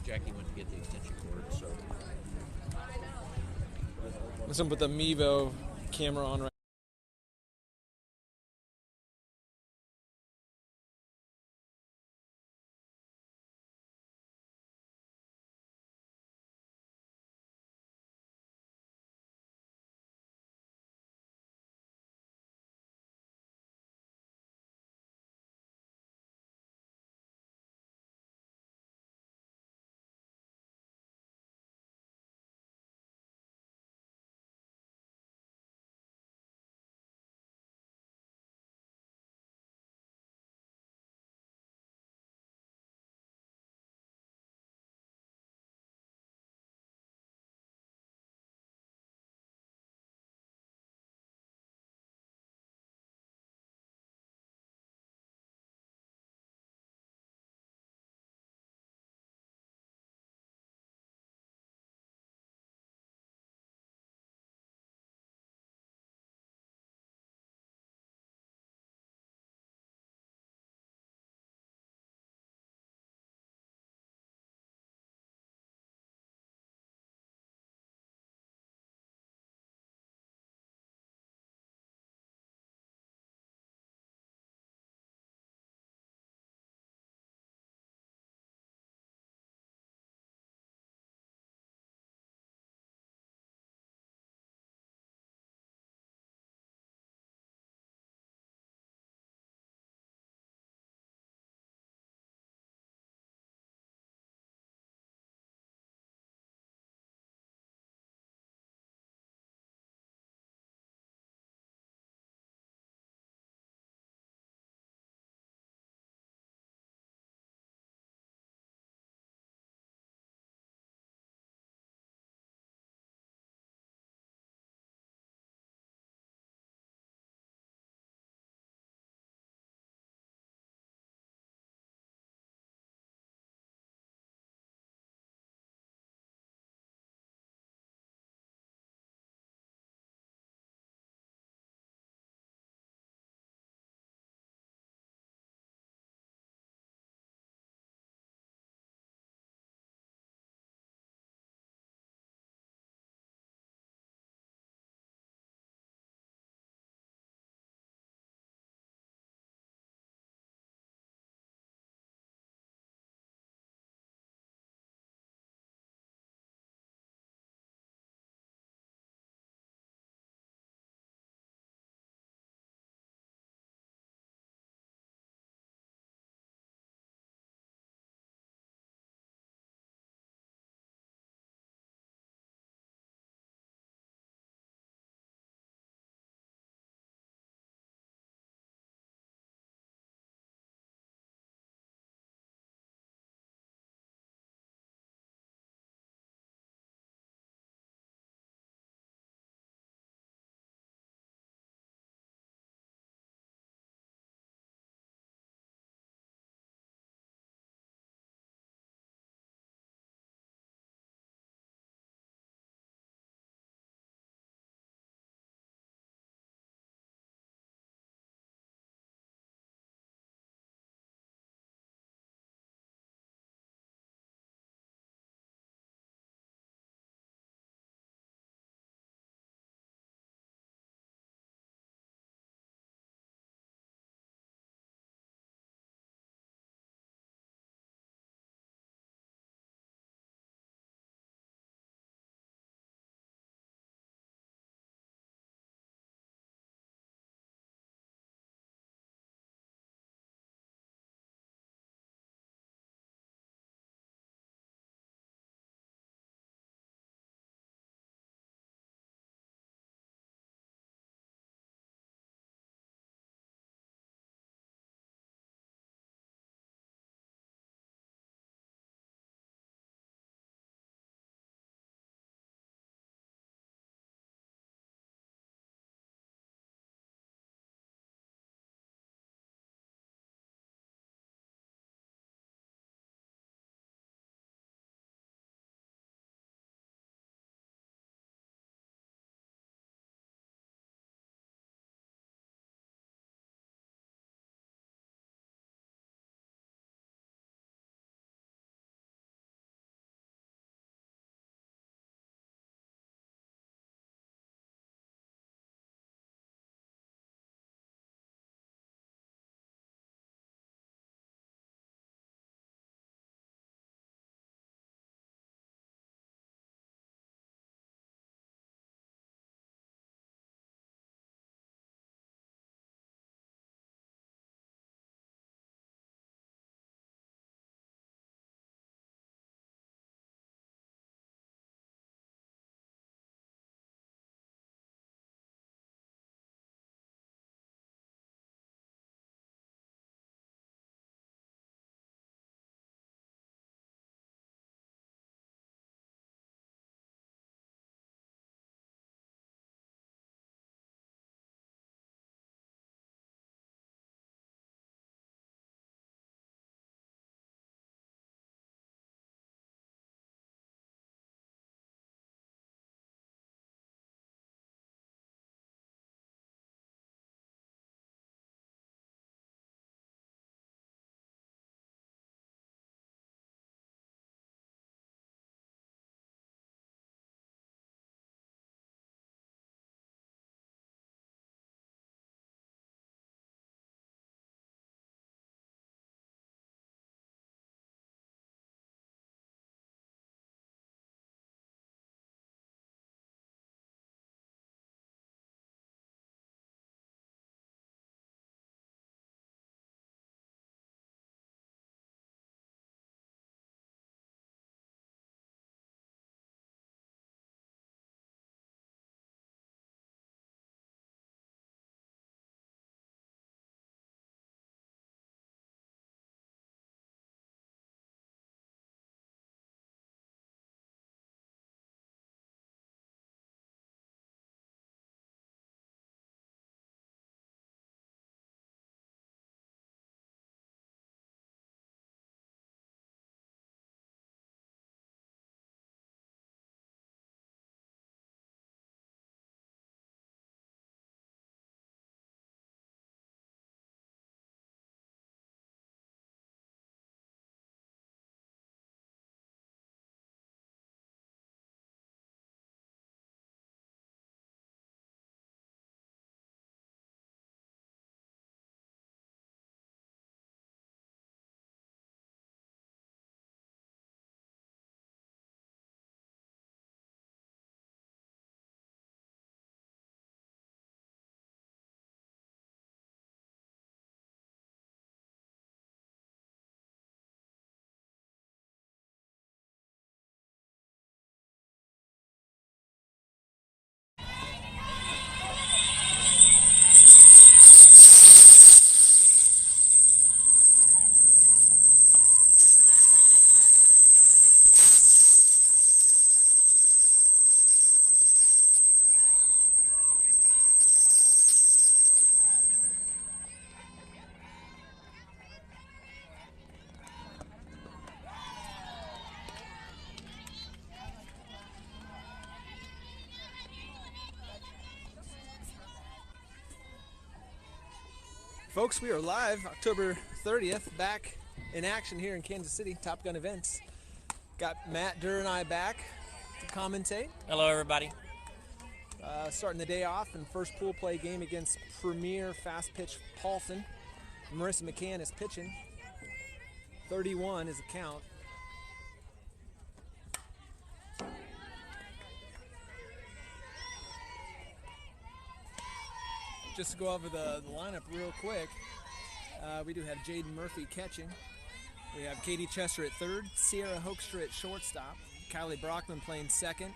Jackie went to get the extension cord. So I'm gonna put the Mevo camera on right Folks, we are live October 30th, back in action here in Kansas City, Top Gun Events. Got Matt Durr and I back to commentate. Hello, everybody. Starting the day off in first pool play game against premier fast pitch Paulson. Marissa McCann is pitching. 31 is the count. Just to go over the lineup real quick, we do have Jaden Murphy catching. We have Katie Chester at third, Sierra Hoekstra at shortstop, Kylie Brockman playing second,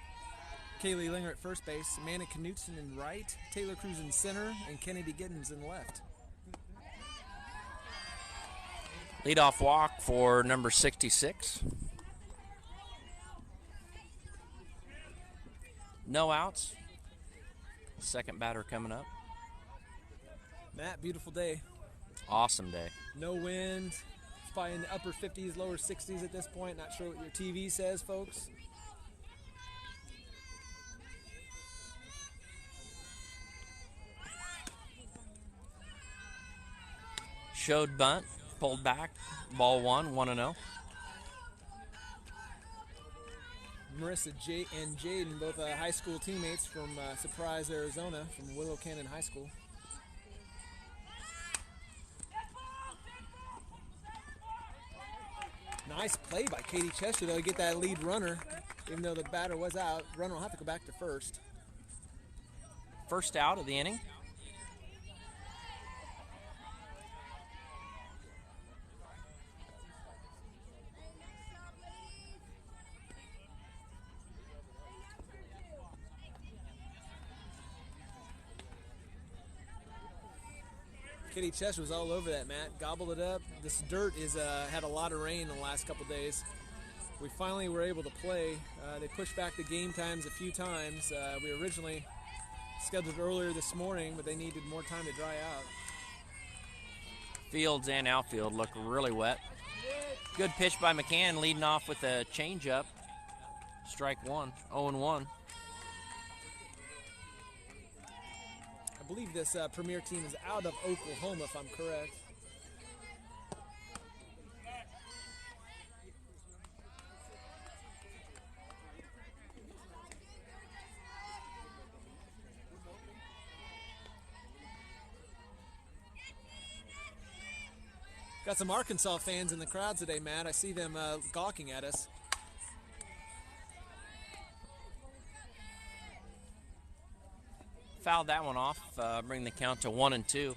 Kaylee Linger at first base, Amanda Knutson in right, Taylor Cruz in center, and Kennedy Giddens in left. Leadoff walk for number 66. No outs. Second batter coming up. Matt, beautiful day. Awesome day. No wind. It's probably in the upper 50s, lower 60s at this point. Not sure what your TV says, folks. Showed bunt, pulled back, ball 1-0. Marissa and Jaden, both high school teammates from Surprise, Arizona, from Willow Canyon High School. Nice play by Katie Chester, though, to get that lead runner. Even though the batter was out, runner will have to go back to first. First out of the inning. Katie Chester was all over that, Matt. Gobbled it up. This dirt is had a lot of rain in the last couple days. We finally were able to play. They pushed back the game times a few times. We originally scheduled earlier this morning, but they needed more time to dry out. Fields and outfield look really wet. Good pitch by McCann, leading off with a changeup. Strike one, 0-1. I believe this premier team is out of Oklahoma, if I'm correct. Got some Arkansas fans in the crowd today, Matt. I see them gawking at us. Fouled that one off, bring the count to 1-2.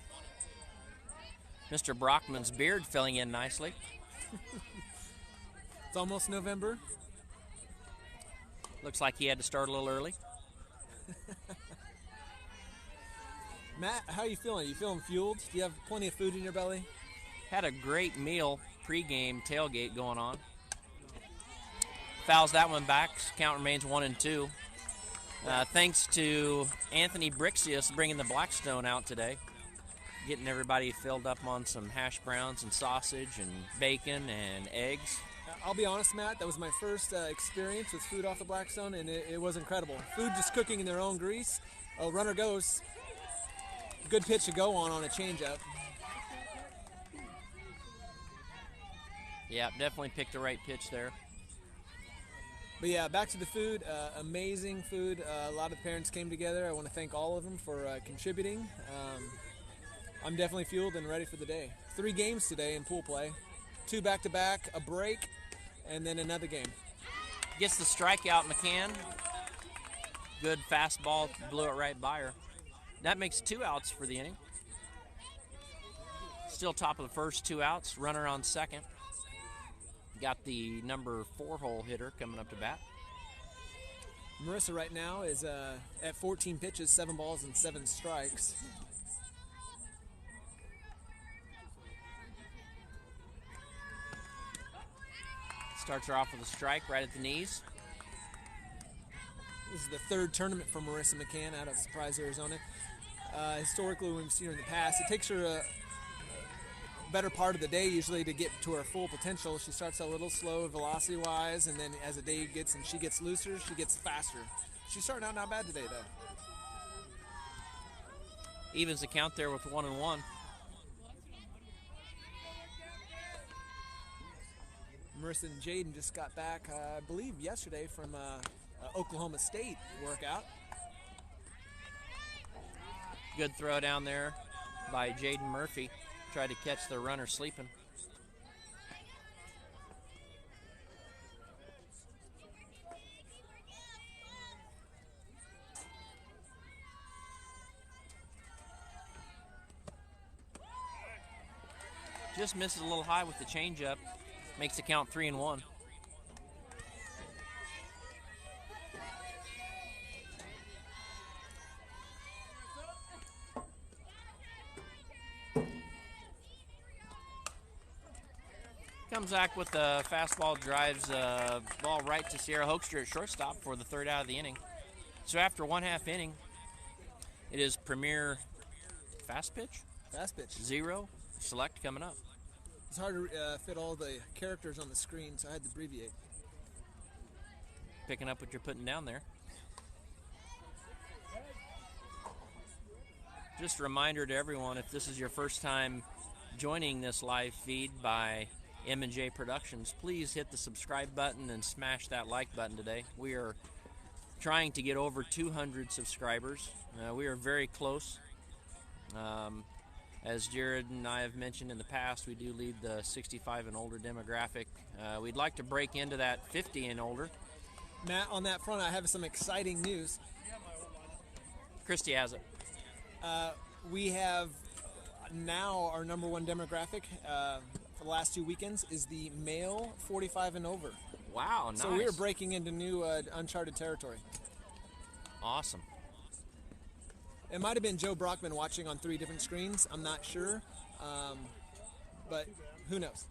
Mr. Brockman's beard filling in nicely. It's almost November. Looks like he had to start a little early. Matt, how are you feeling? Are you feeling fueled? Do you have plenty of food in your belly? Had a great meal, pregame tailgate going on. Fouls that one back, count remains 1-2. Thanks to Anthony Brixius bringing the Blackstone out today, getting everybody filled up on some hash browns and sausage and bacon and eggs. I'll be honest, Matt, that was my first experience with food off the Blackstone, and it was incredible. Food just cooking in their own grease. A runner goes. Good pitch to go on a changeup. Yeah, definitely picked the right pitch there. But yeah, back to the food. Amazing food. A lot of parents came together. I want to thank all of them for contributing. I'm definitely fueled and ready for the day. 3 games today in pool play. 2 back-to-back, a break, and then another game. Gets the strikeout, McCann. Good fastball, blew it right by her. That makes 2 outs for the inning. Still top of the first, 2 outs. Runner on second. Got the number 4 hole hitter coming up to bat. Marissa right now is at 14 pitches, 7 balls and 7 strikes. Starts her off with a strike right at the knees. This is the 3rd tournament for Marissa McCann out of Surprise, Arizona. Historically, when we've seen her in the past, it takes her a better part of the day usually to get to her full potential. She starts a little slow velocity-wise, and then as the day gets and she gets looser, she gets faster. She's starting out not bad today, though. Evens the count there with 1-1. Marissa and Jaden just got back, I believe, yesterday from Oklahoma State workout. Good throw down there by Jaden Murphy. Tried to catch the runner sleeping. Just misses a little high with the changeup. Makes the count 3-1. Comes back with the fastball, drives the ball right to Sierra Hoekstra at shortstop for the third out of the inning. So after 1/2 inning, it is Premier Fast Pitch? Fast pitch. 0, Select coming up. It's hard to fit all the characters on the screen, so I had to abbreviate. Picking up what you're putting down there. Just a reminder to everyone, if this is your first time joining this live feed by M&J Productions, please hit the subscribe button and smash that like button today. We are trying to get over 200 subscribers. We are very close. As Jared and I have mentioned in the past, we do lead the 65 and older demographic. We'd like to break into that 50 and older. Matt, on that front, I have some exciting news. Christy has it. We have now our #1 demographic for the last 2 weekends is the male 45 and over. Wow, nice. So we are breaking into new uncharted territory. Awesome. It might have been Joe Brockman watching on 3 different screens. I'm not sure, but who knows?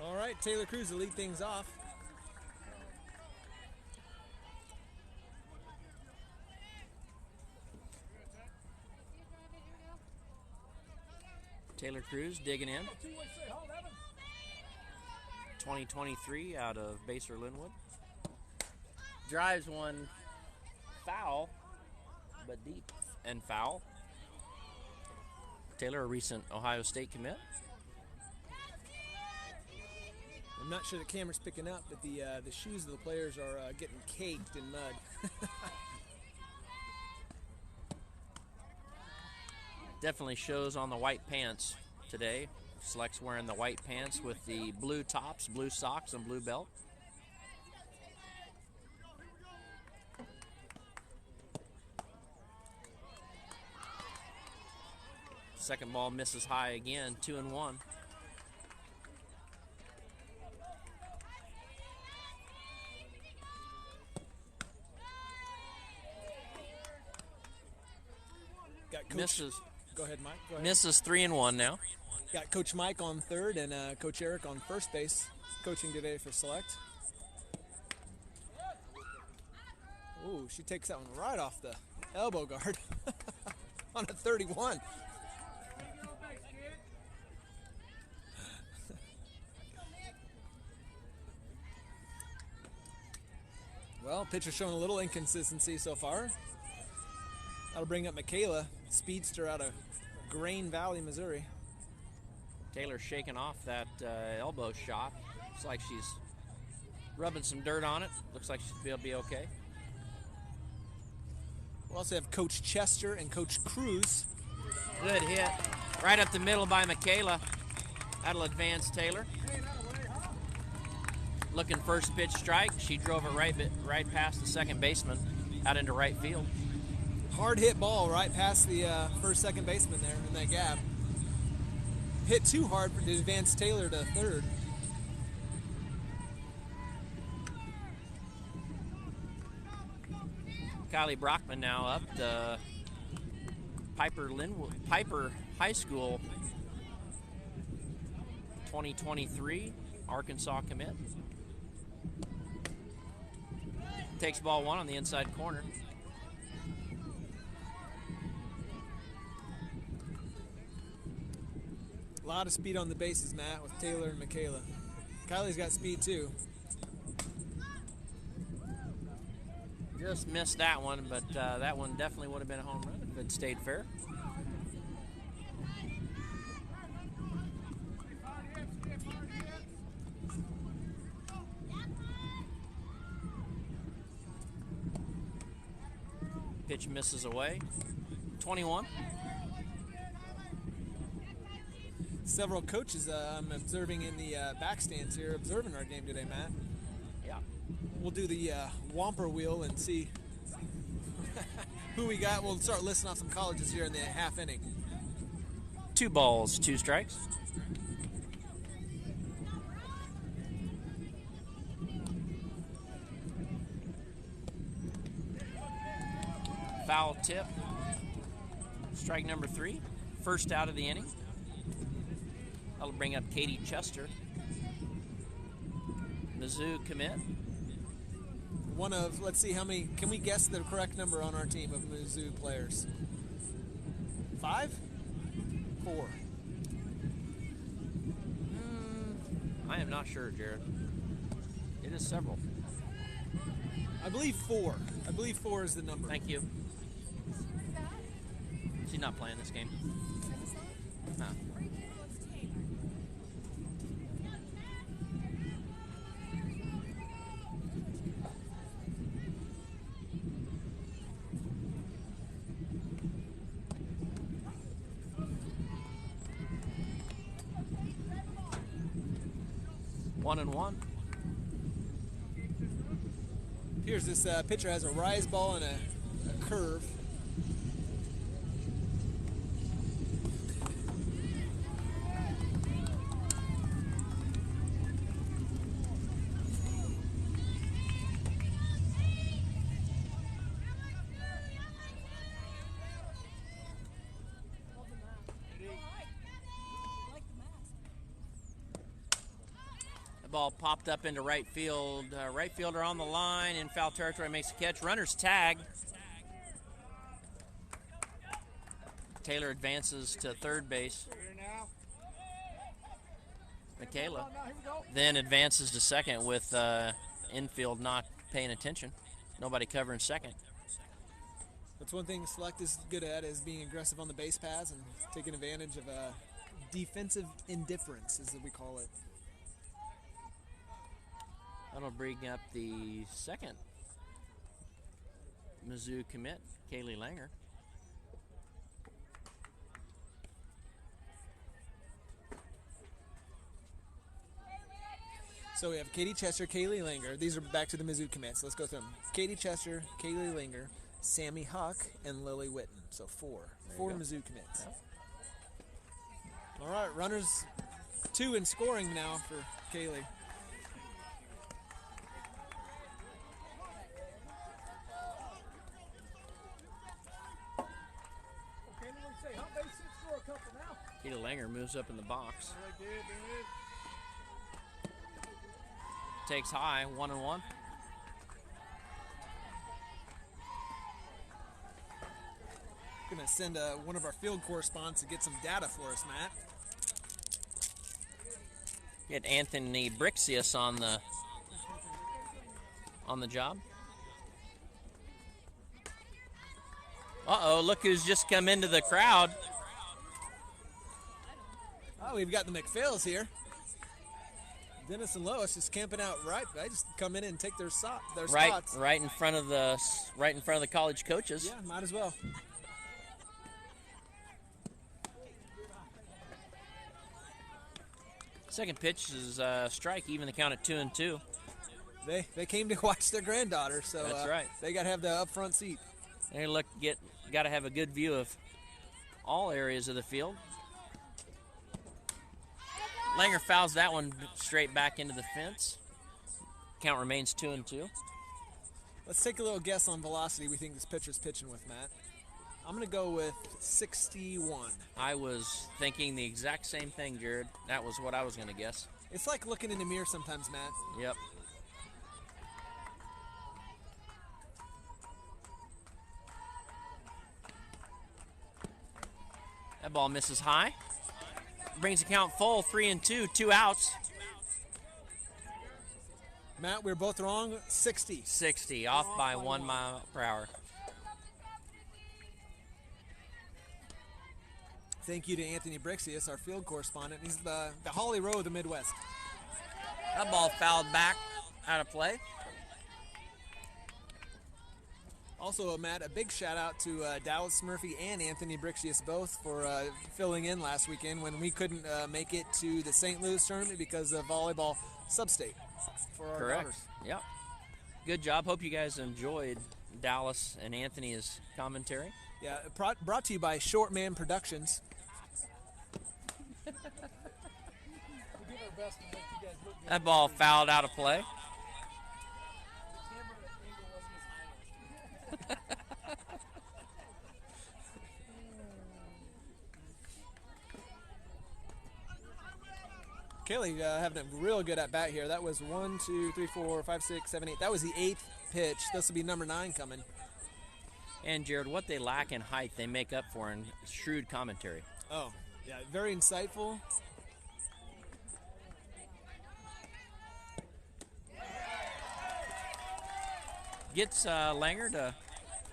All right, Taylor Cruz to lead things off. Taylor Cruz digging in. 2023 out of Baser Linwood. Drives one foul, but deep and foul. Taylor, a recent Ohio State commit. I'm not sure the camera's picking up, but the shoes of the players are getting caked in mud. Definitely shows on the white pants today. Select's wearing the white pants with the blue tops, blue socks, and blue belt. Second ball misses high again, 2-1. Got Coach, Misses. Go ahead, Mike. Go ahead. Misses 3-1 now. Got Coach Mike on third and Coach Eric on first base, coaching today for Select. Ooh, she takes that one right off the elbow guard on a 31. Well, pitcher showing a little inconsistency so far. That'll bring up Michaela, speedster out of Grain Valley, Missouri. Taylor shaking off that elbow shot. Looks like she's rubbing some dirt on it. Looks like she'll be okay. We also have Coach Chester and Coach Cruz. Good hit. Right up the middle by Michaela. That'll advance Taylor. Looking first pitch strike. She drove it right past the second baseman out into right field. Hard hit ball right past the first second baseman there in that gap. Hit too hard to advance Taylor to third. Kylie Brockman now up. The Piper High School 2023 Arkansas commit. Takes ball 1 on the inside corner. A lot of speed on the bases, Matt, with Taylor and Michaela. Kylie's got speed too. Just missed that one, but that one definitely would have been a home run if it stayed fair. Pitch misses away. 21. Several coaches I'm observing in the backstands here, observing our game today, Matt. Yeah. We'll do the Whomper wheel and see who we got. We'll start listing off some colleges here in the half inning. 2 balls, 2 strikes. Foul tip. Strike number 3. First out of the inning. That'll bring up Katie Chester. Mizzou commit. One of, let's see how many, can we guess the correct number on our team of Mizzou players? 5? 4? I am not sure, Jared. It is several. I believe 4. I believe 4 is the number. Thank you. She's not playing this game. No. One and one. Here's this pitcher has a rise ball and a curve. Ball popped up into right field. Right fielder on the line in foul territory makes a catch. Runner's tag. Taylor advances to third base. Michaela then advances to second with infield not paying attention. Nobody covering second. That's one thing Select is good at, is being aggressive on the base paths and taking advantage of defensive indifference, as we call it. That'll bring up the second Mizzou commit, Kaylee Langer. So we have Katie Chester, Kaylee Langer. These are back to the Mizzou commits. Let's go through them. Katie Chester, Kaylee Langer, Sammy Huck, and Lily Witten. So 4. 4 Mizzou commits. Yeah. All right, runners 2 in scoring now for Kaylee. Kaylee Langer moves up in the box. Takes high, 1-1. Gonna send one of our field correspondents to get some data for us, Matt. Get Anthony Brixius on the job. Uh-oh, look who's just come into the crowd. Oh, we've got the McPhails here. Dennis and Lois just camping out right. They just come in and take their spots. Right in front of the college coaches. Yeah, might as well. Second pitch is a strike, even the count at 2-2. They came to watch their granddaughter, so that's right. They got to have the up front seat. They got to have a good view of all areas of the field. Langer fouls that one straight back into the fence. Count remains 2-2. Let's take a little guess on velocity we think this pitcher's pitching with, Matt. I'm going to go with 61. I was thinking the exact same thing, Jared. That was what I was going to guess. It's like looking in the mirror sometimes, Matt. Yep. That ball misses high. Brings the count full, 3-2, 2 outs. Matt, we're both wrong. 60. 60, off by 1 mile per hour. Thank you to Anthony Brixius, our field correspondent. He's the Holly Rowe of the Midwest. That ball fouled back, out of play. Also, Matt, a big shout out to Dallas Murphy and Anthony Brixius both for filling in last weekend when we couldn't make it to the St. Louis tournament because of volleyball sub-state for our daughters. Yep. Good job. Hope you guys enjoyed Dallas and Anthony's commentary. Yeah, brought to you by Shortman Productions. That ball fouled out of play. Kelly having a real good at bat here. That was 1, 2, 3, 4, 5, 6, 7, 8. That was the 8th pitch. This will be number 9 coming. And Jared, what they lack in height, they make up for in shrewd commentary. Oh, yeah, very insightful. Gets Langer to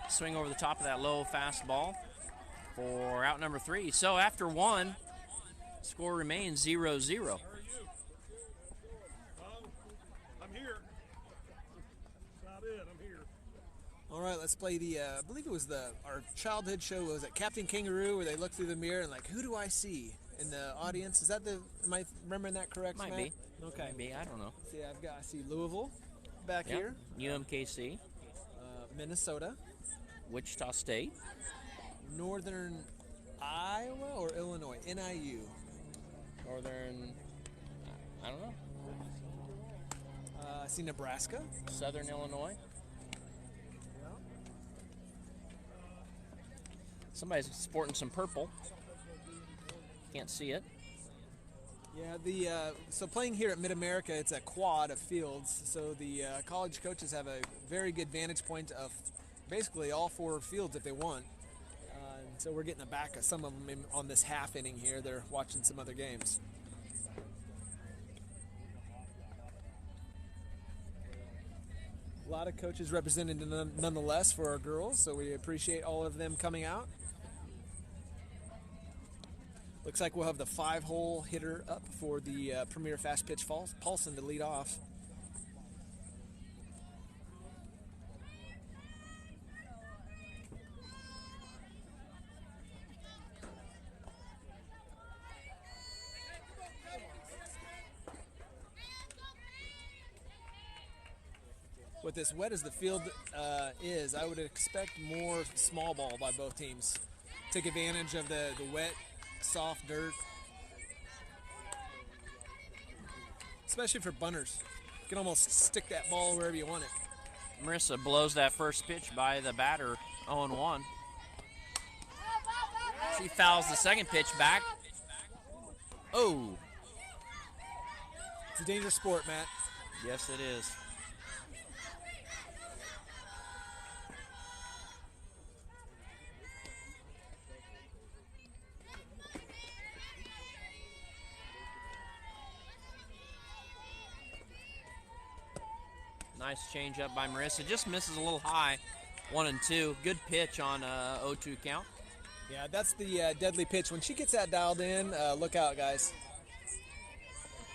swing over the top of that low fastball for out number 3. So after 1, score remains 0-0. I'm here. Not it. I'm here. All right, let's play the, I believe it was our childhood show, was it Captain Kangaroo, where they look through the mirror and like, who do I see in the audience? Is that am I remembering that correct, Might Matt? be. Okay. Might be. I don't know. See, I see Louisville back here. UMKC, Minnesota, Wichita State, Northern Iowa or Illinois? NIU. Northern, I don't know, I see Nebraska. Southern Illinois. Somebody's sporting some purple. Can't see it. Yeah, so playing here at Mid-America, it's a quad of fields, so the college coaches have a very good vantage point of basically all 4 fields if they want. So we're getting the back of some of them on this half inning here. They're watching some other games. A lot of coaches represented nonetheless for our girls, so we appreciate all of them coming out. Looks like we'll have the 5-hole hitter up for the Premier Fast Pitch Paulson to lead off. With as wet as the field is, I would expect more small ball by both teams. Take advantage of the wet, soft dirt. Especially for bunters. You can almost stick that ball wherever you want it. Marissa blows that first pitch by the batter, 0-1. She fouls the second pitch back. Oh. It's a dangerous sport, Matt. Yes, it is. Nice change up by Marissa. Just misses a little high. 1-2. Good pitch on 0-2 count. Yeah, that's the deadly pitch. When she gets that dialed in, look out, guys.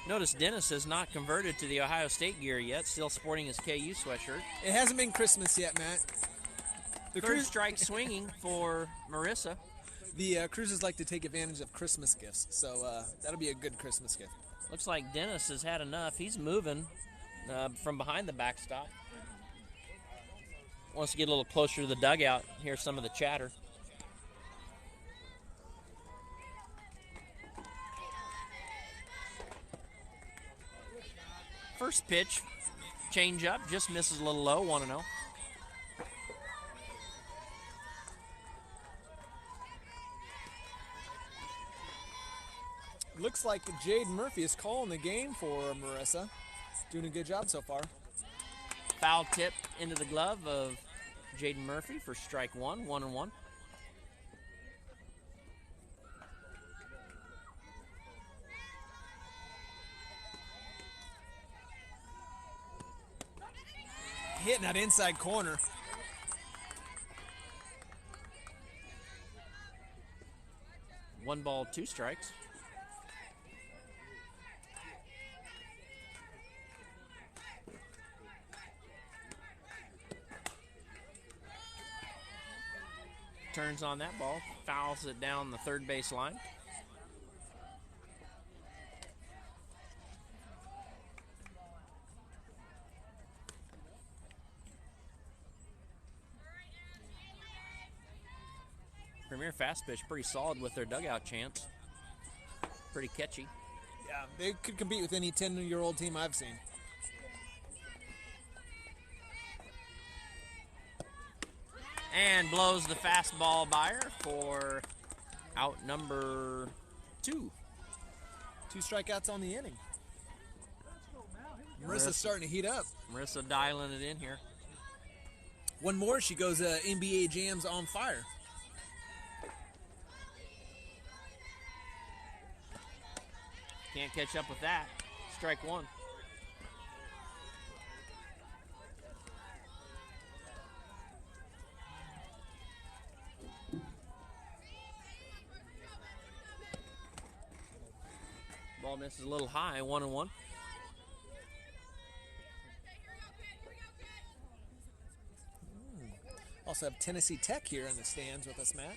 Notice Dennis has not converted to the Ohio State gear yet, still sporting his KU sweatshirt. It hasn't been Christmas yet, Matt. The Third strike swinging for Marissa. The Cruisers like to take advantage of Christmas gifts, so that'll be a good Christmas gift. Looks like Dennis has had enough. He's moving from behind the backstop. Wants to get a little closer to the dugout, hear some of the chatter. First pitch, change up, just misses a little low, 1-0. looks like Jade Murphy is calling the game for Marissa. Doing a good job so far. Foul tip into the glove of Jaden Murphy for strike one, 1-1. Hitting that inside corner. One ball, two strikes. Turns on that ball, fouls it down the third base line. Premier Fast Pitch pretty solid with their dugout chants. Pretty catchy. Yeah, they could compete with any 10-year-old team I've seen. And blows the fastball buyer for out number 2. 2 strikeouts on the inning. Marissa's starting to heat up. Marissa dialing it in here. One more, she goes NBA Jams on fire. Can't catch up with that. Strike one. Ball misses a little high, 1-1. Also have Tennessee Tech here in the stands with us, Matt.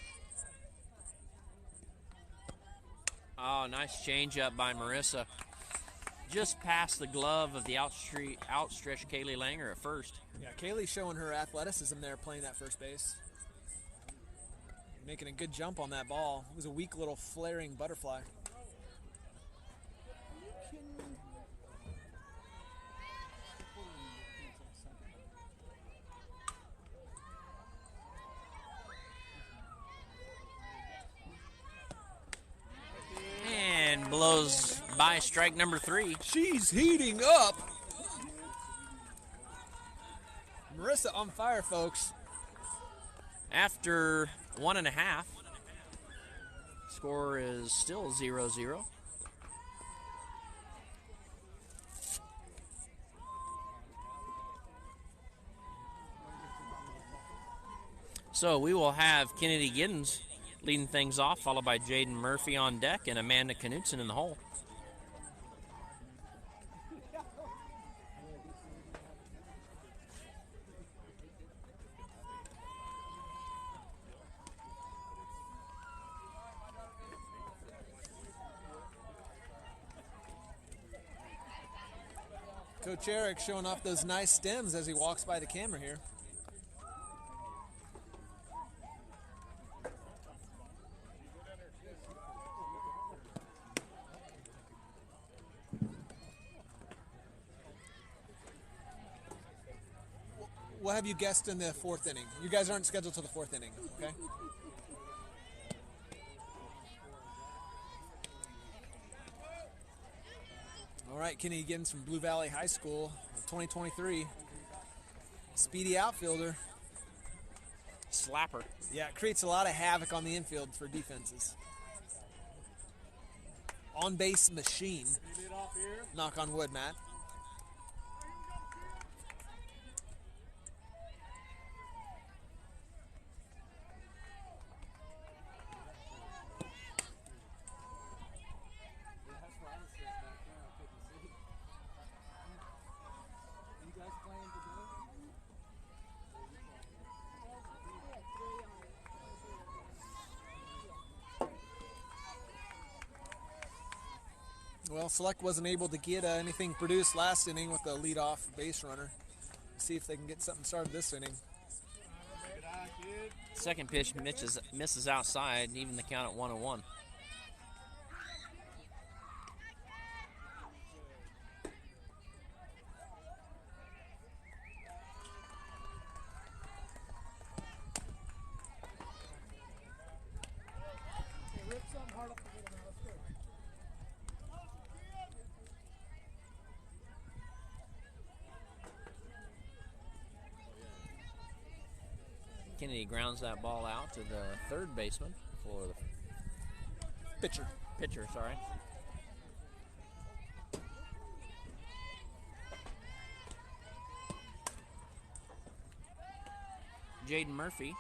Oh, nice changeup by Marissa. Just past the glove of the outstretched Kaylee Langer at first. Yeah, Kaylee showing her athleticism there playing that first base. Making a good jump on that ball. It was a weak little flaring butterfly. And blows by strike number 3. She's heating up. Marissa on fire, folks. After 1.5, score is still 0-0. So we will have Kennedy Giddens leading things off, followed by Jaden Murphy on deck and Amanda Knutson in the hole. Coach Eric showing off those nice stems as he walks by the camera here. What have you guessed in the 4th inning? You guys aren't scheduled till the 4th inning, okay? All right, Kenny Giddens from Blue Valley High School, 2023. Speedy outfielder. Slapper. Yeah, it creates a lot of havoc on the infield for defenses. On-base machine. Knock on wood, Matt. Well, Select wasn't able to get anything produced last inning with the leadoff base runner. See if they can get something started this inning. Second pitch misses outside, even the count at 1-1. Kennedy grounds that ball out to the third baseman for the pitcher, sorry. Jaden Murphy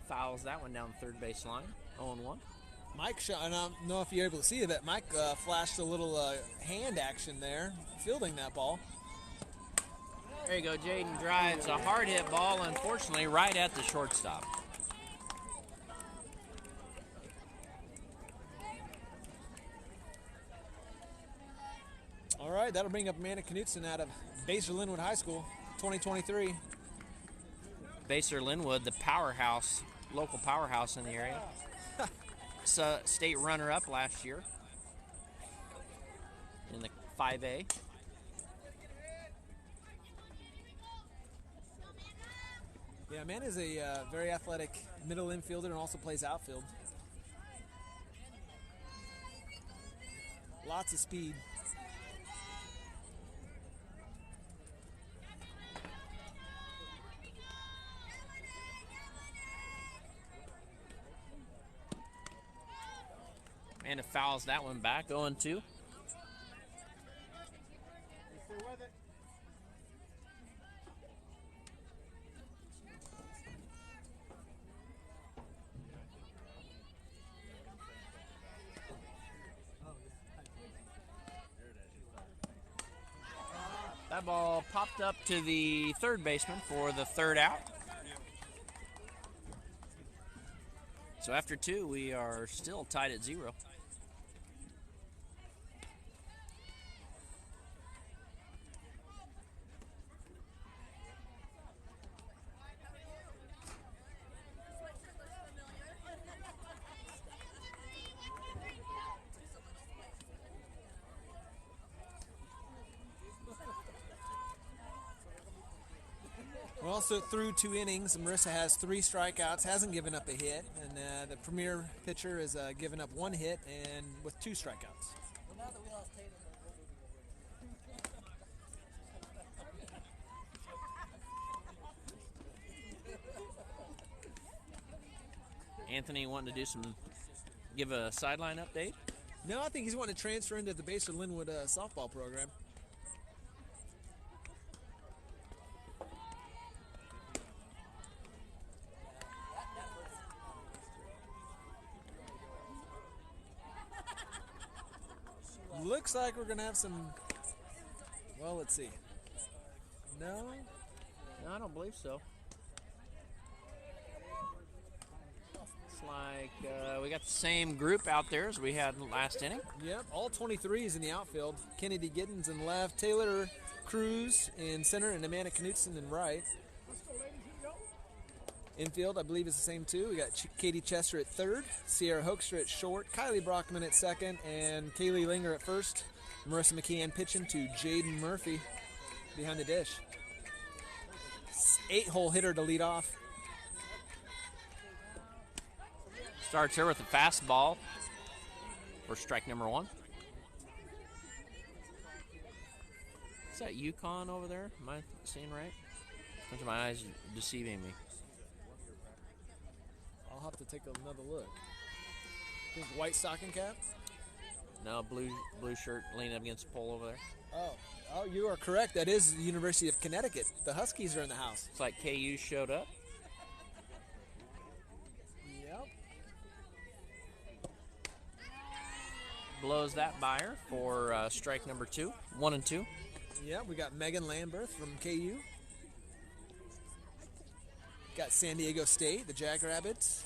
fouls that one down the third baseline, 0-1. Mike, I don't know if you're able to see it, but Mike flashed a little hand action there, fielding that ball. There you go. Jaden drives a hard hit ball, unfortunately, right at the shortstop. All right, that'll bring up Amanda Knutson out of Baser Linwood High School, 2023. Baser Linwood, the powerhouse, local powerhouse in the area. State runner-up last year in the 5A. Yeah, Amanda's a very athletic middle infielder and also plays outfield. Lots of speed. And it fouls that one back, 0-2. That ball popped up to the third baseman for the third out. So after 2, we are still tied at 0. We're also through 2 innings. Marissa has 3 strikeouts, hasn't given up a hit, and the premier pitcher has given up 1 hit and with 2 strikeouts. Anthony wanting to give a sideline update? No, I think he's wanting to transfer into the Baser Linwood softball program. Looks like we're going to have some, well, let's see. No, I don't believe so. It's like we got the same group out there as we had last inning. Yep, all 23s in the outfield. Kennedy Giddens in left, Taylor Cruz in center, and Amanda Knutson in right. Infield, I believe, is the same too. We got Katie Chester at third, Sierra Hoekstra at short, Kylie Brockman at second, and Kaylee Linger at first. Marissa McKeon pitching to Jaden Murphy behind the dish. 8-hole hitter to lead off. Starts here with a fastball for strike number 1. Is that Yukon over there? Am I seeing right? Sometimes my eyes are deceiving me. I'll have to take another look. I think white stocking cap? No, blue shirt leaning up against the pole over there. Oh, you are correct. That is the University of Connecticut. The Huskies are in the house. It's like KU showed up. Yep. Blows that by her for strike number 2, 1-2. Yep, we got Megan Lamberth from KU. Got San Diego State, the Jackrabbits.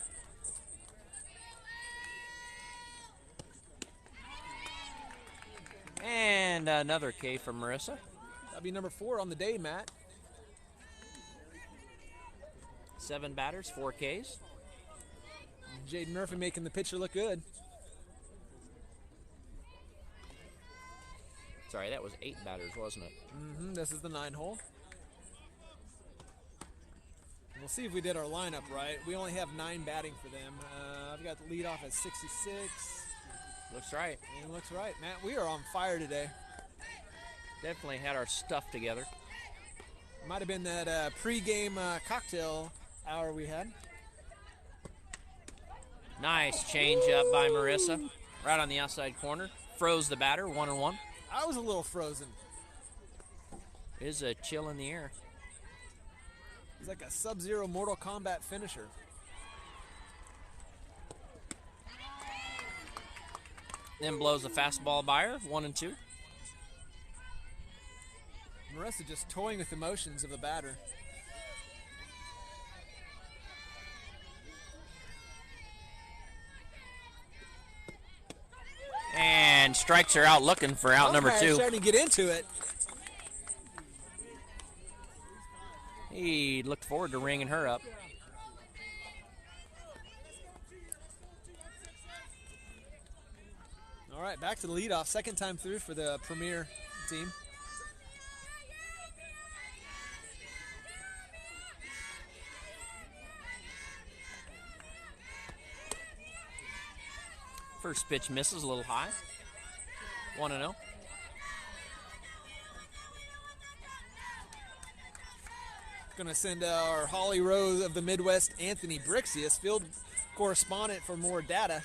And another K for Marissa. That'll be number 4 on the day, Matt. 7 batters, 4 Ks. Jaden Murphy making the pitcher look good. Sorry, that was 8 batters, wasn't it? This is the 9-hole. We'll see if we did our lineup right. We only have 9 batting for them. I've got the lead off at 66. Looks right. And looks right. Matt, we are on fire today. Definitely had our stuff together. Might have been that pregame cocktail hour we had. Nice change up by Marissa. Right on the outside corner. Froze the batter, 1-1. I was a little frozen. Is a chill in the air. It's like a Sub-Zero Mortal Kombat finisher. Then blows the fastball by her, 1-2. Marissa just toying with the motions of the batter. And strikes her out looking for out number 2. Starting to get into it. He looked forward to ringing her up. All right, back to the leadoff. Second time through for the Premier team. First pitch misses a little high. 1-0. Going to send our Holly Rose of the Midwest, Anthony Brixius, field correspondent for more data.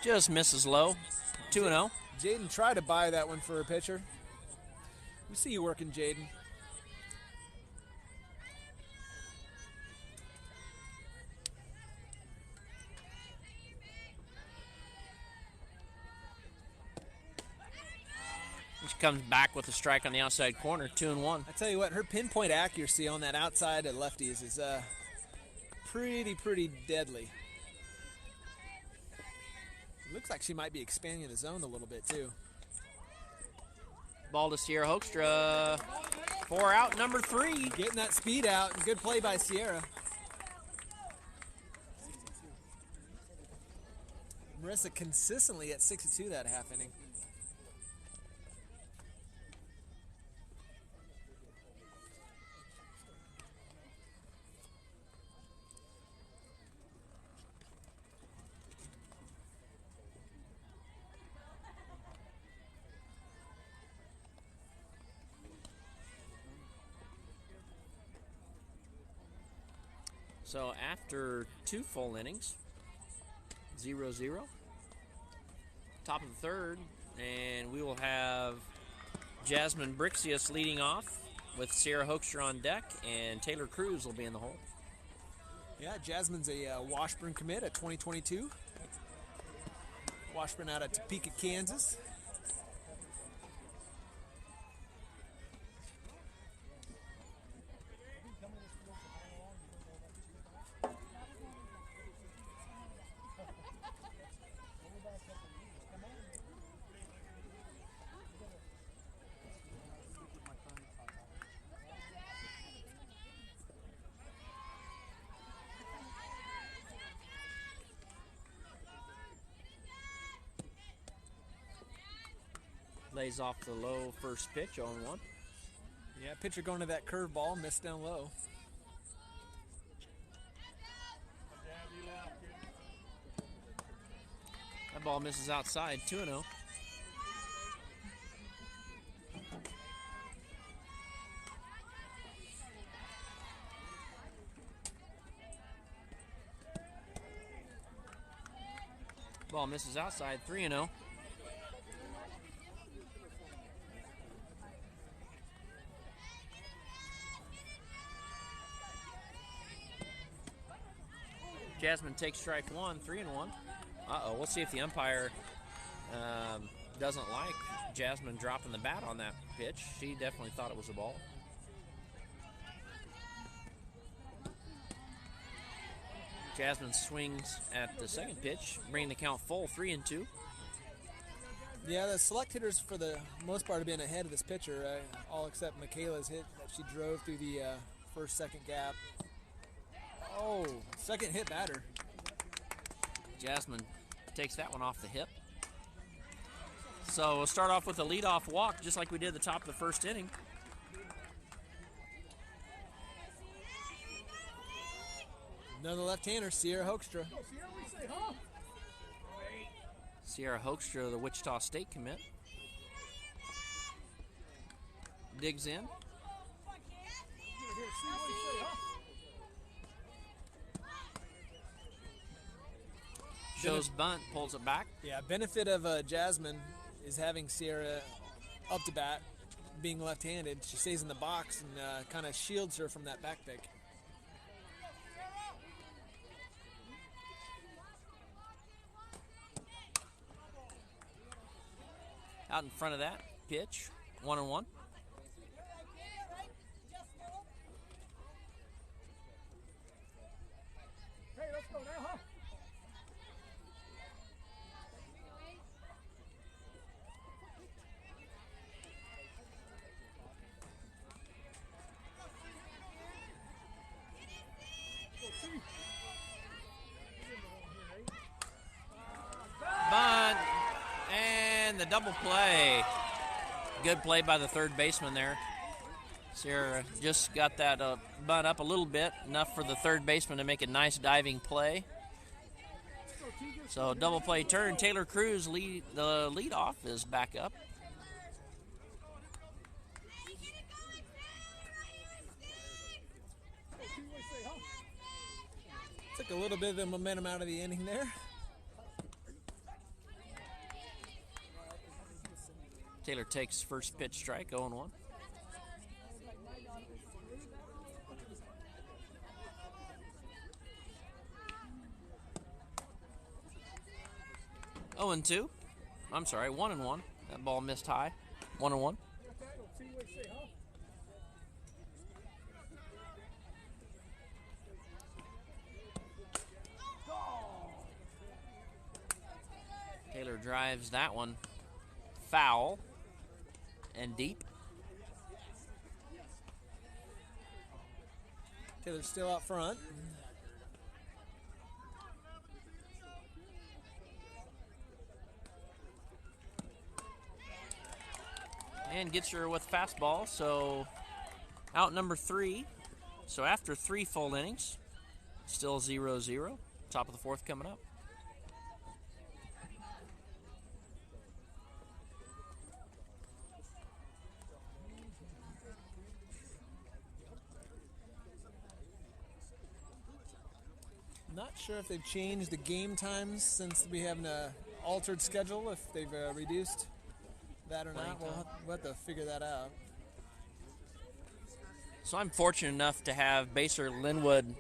Just misses low. 2-0. Jaden tried to buy that one for a pitcher. We see you working, Jaden. She comes back with a strike on the outside corner, 2-1. I tell you what, her pinpoint accuracy on that outside at lefties is pretty deadly. It looks like she might be expanding the zone a little bit too. Ball to Sierra Hoekstra. 4 out, number 3. Getting that speed out. Good play by Sierra. Marissa consistently at 62 that half inning. So after 2 full innings, 0-0, top of the third, and we will have Jasmine Brixius leading off with Sierra Hoekstra on deck, and Taylor Cruz will be in the hole. Yeah, Jasmine's a Washburn commit at 2022. Washburn out of Topeka, Kansas. Lays off the low first pitch, 0-1. Yeah, pitcher going to that curveball, missed down low. That ball misses outside, 2-0. Ball misses outside, 3-0. Jasmine takes strike 1, 3-1. Uh-oh, we'll see if the umpire doesn't like Jasmine dropping the bat on that pitch. She definitely thought it was a ball. Jasmine swings at the second pitch, bringing the count full, 3-2. Yeah, the select hitters for the most part have been ahead of this pitcher, all except Michaela's hit that she drove through the first-second gap. Oh, second hit batter. Jasmine takes that one off the hip. So we'll start off with a leadoff walk, just like we did at the top of the first inning. Another left-hander, Sierra Hoekstra. Sierra Hoekstra, the Wichita State commit. Digs in. Shows bunt, pulls it back. Yeah, benefit of Jasmine is having Sierra up to bat, being left-handed. She stays in the box and kind of shields her from that back pick. Out in front of that pitch, 1-1. Hey, let's go now, huh? Bunt, and the double play. Good play by the third baseman there. Sierra just got that bunt up a little bit, enough for the third baseman to make a nice diving play. So double play turn. Taylor Cruz, the leadoff, is back up. Took a little bit of the momentum out of the inning there. Taylor takes first pitch strike, 0-1. Oh, and 2. I'm sorry, 1-1. That ball missed high. 1-1. Taylor drives that one foul and deep. Taylor's still out front. And gets her with fastball, so out number 3. So after 3 full innings, still 0-0. Top of the 4th coming up. Not sure if they've changed the game times since we have an altered schedule, if they've reduced that or not. We'll have to figure that out. So I'm fortunate enough to have Baser Linwood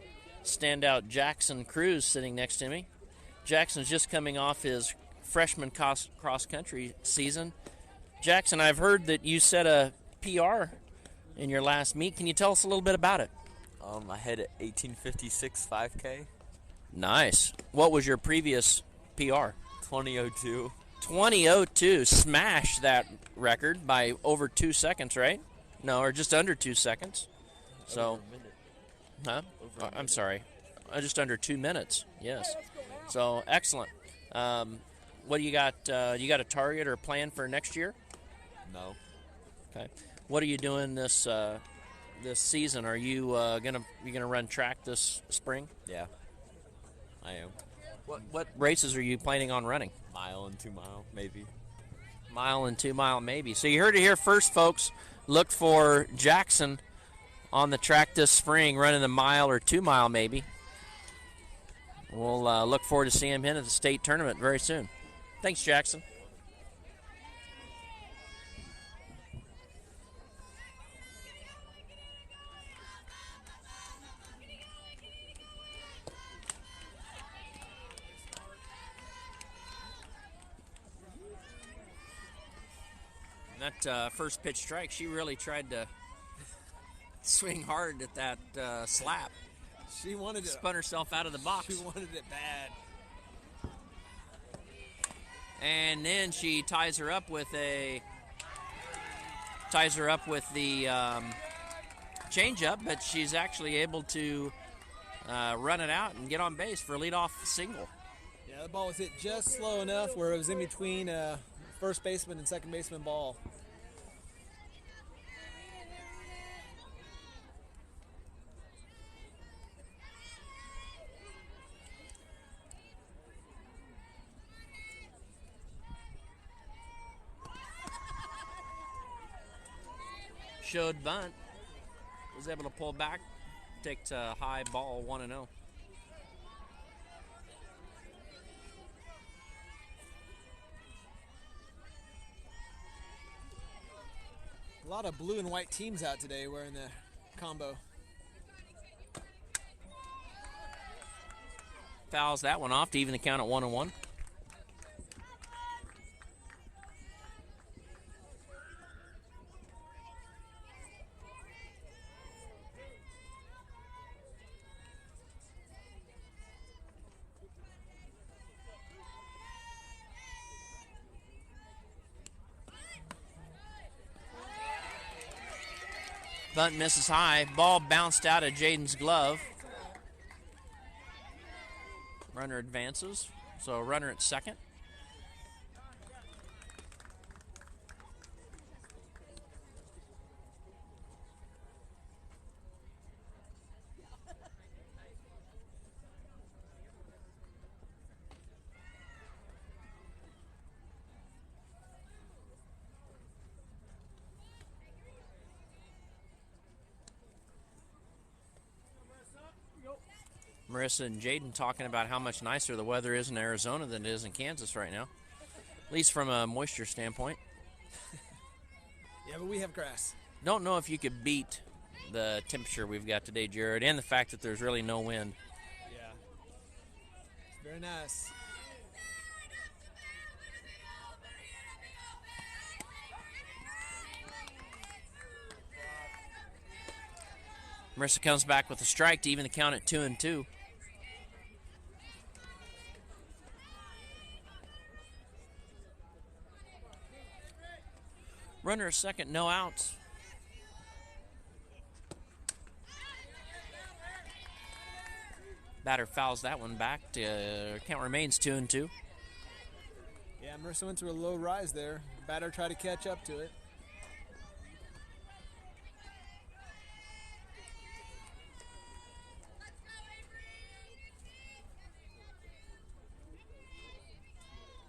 standout Jackson Cruz sitting next to me. Jackson's just coming off his freshman cross-country season. Jackson, I've heard that you set a PR in your last meet. Can you tell us a little bit about it? I had an 1856 5K. Nice. What was your previous PR? 2002. 2002. Smash that record by over 2 seconds, right? No, or just under 2 seconds. So, Over a minute. huh? Over a I'm minute. sorry. Just under 2 minutes. Yes. So excellent. What do you got? You got a target or plan for next year? No. Okay. What are you doing this season? Are you gonna run track this spring? Yeah. I am. What races are you planning on running? Mile and 2 mile, maybe. Mile and 2 mile, maybe. So you heard it here first, folks. Look for Jackson on the track this spring, running a mile or 2 mile, maybe. We'll look forward to seeing him at the state tournament very soon. Thanks, Jackson. That first pitch strike, she really tried to swing hard at that slap. She wanted it. Spun herself out of the box. She wanted it bad. And then she ties her up with the changeup, but she's actually able to run it out and get on base for a leadoff single. Yeah, the ball was hit just slow enough where it was in between first baseman and second baseman ball. showed bunt. Was able to pull back, take to high ball 1-0. A lot of blue and white teams out today wearing the combo. Fouls that one off to even the count at 1-1. Bunt misses high. Ball bounced out of Jaden's glove. Runner advances. So runner at second. Marissa and Jaden talking about how much nicer the weather is in Arizona than it is in Kansas right now, at least from a moisture standpoint. Yeah, but we have grass. Don't know if you could beat the temperature we've got today, Jared, and the fact that there's really no wind. Yeah. Very nice. Marissa comes back with a strike to even the count at 2-2. Runner at second, no outs. Batter fouls that one back. Count remains 2-2. Yeah, Marissa went to a low rise there. Batter tried to catch up to it.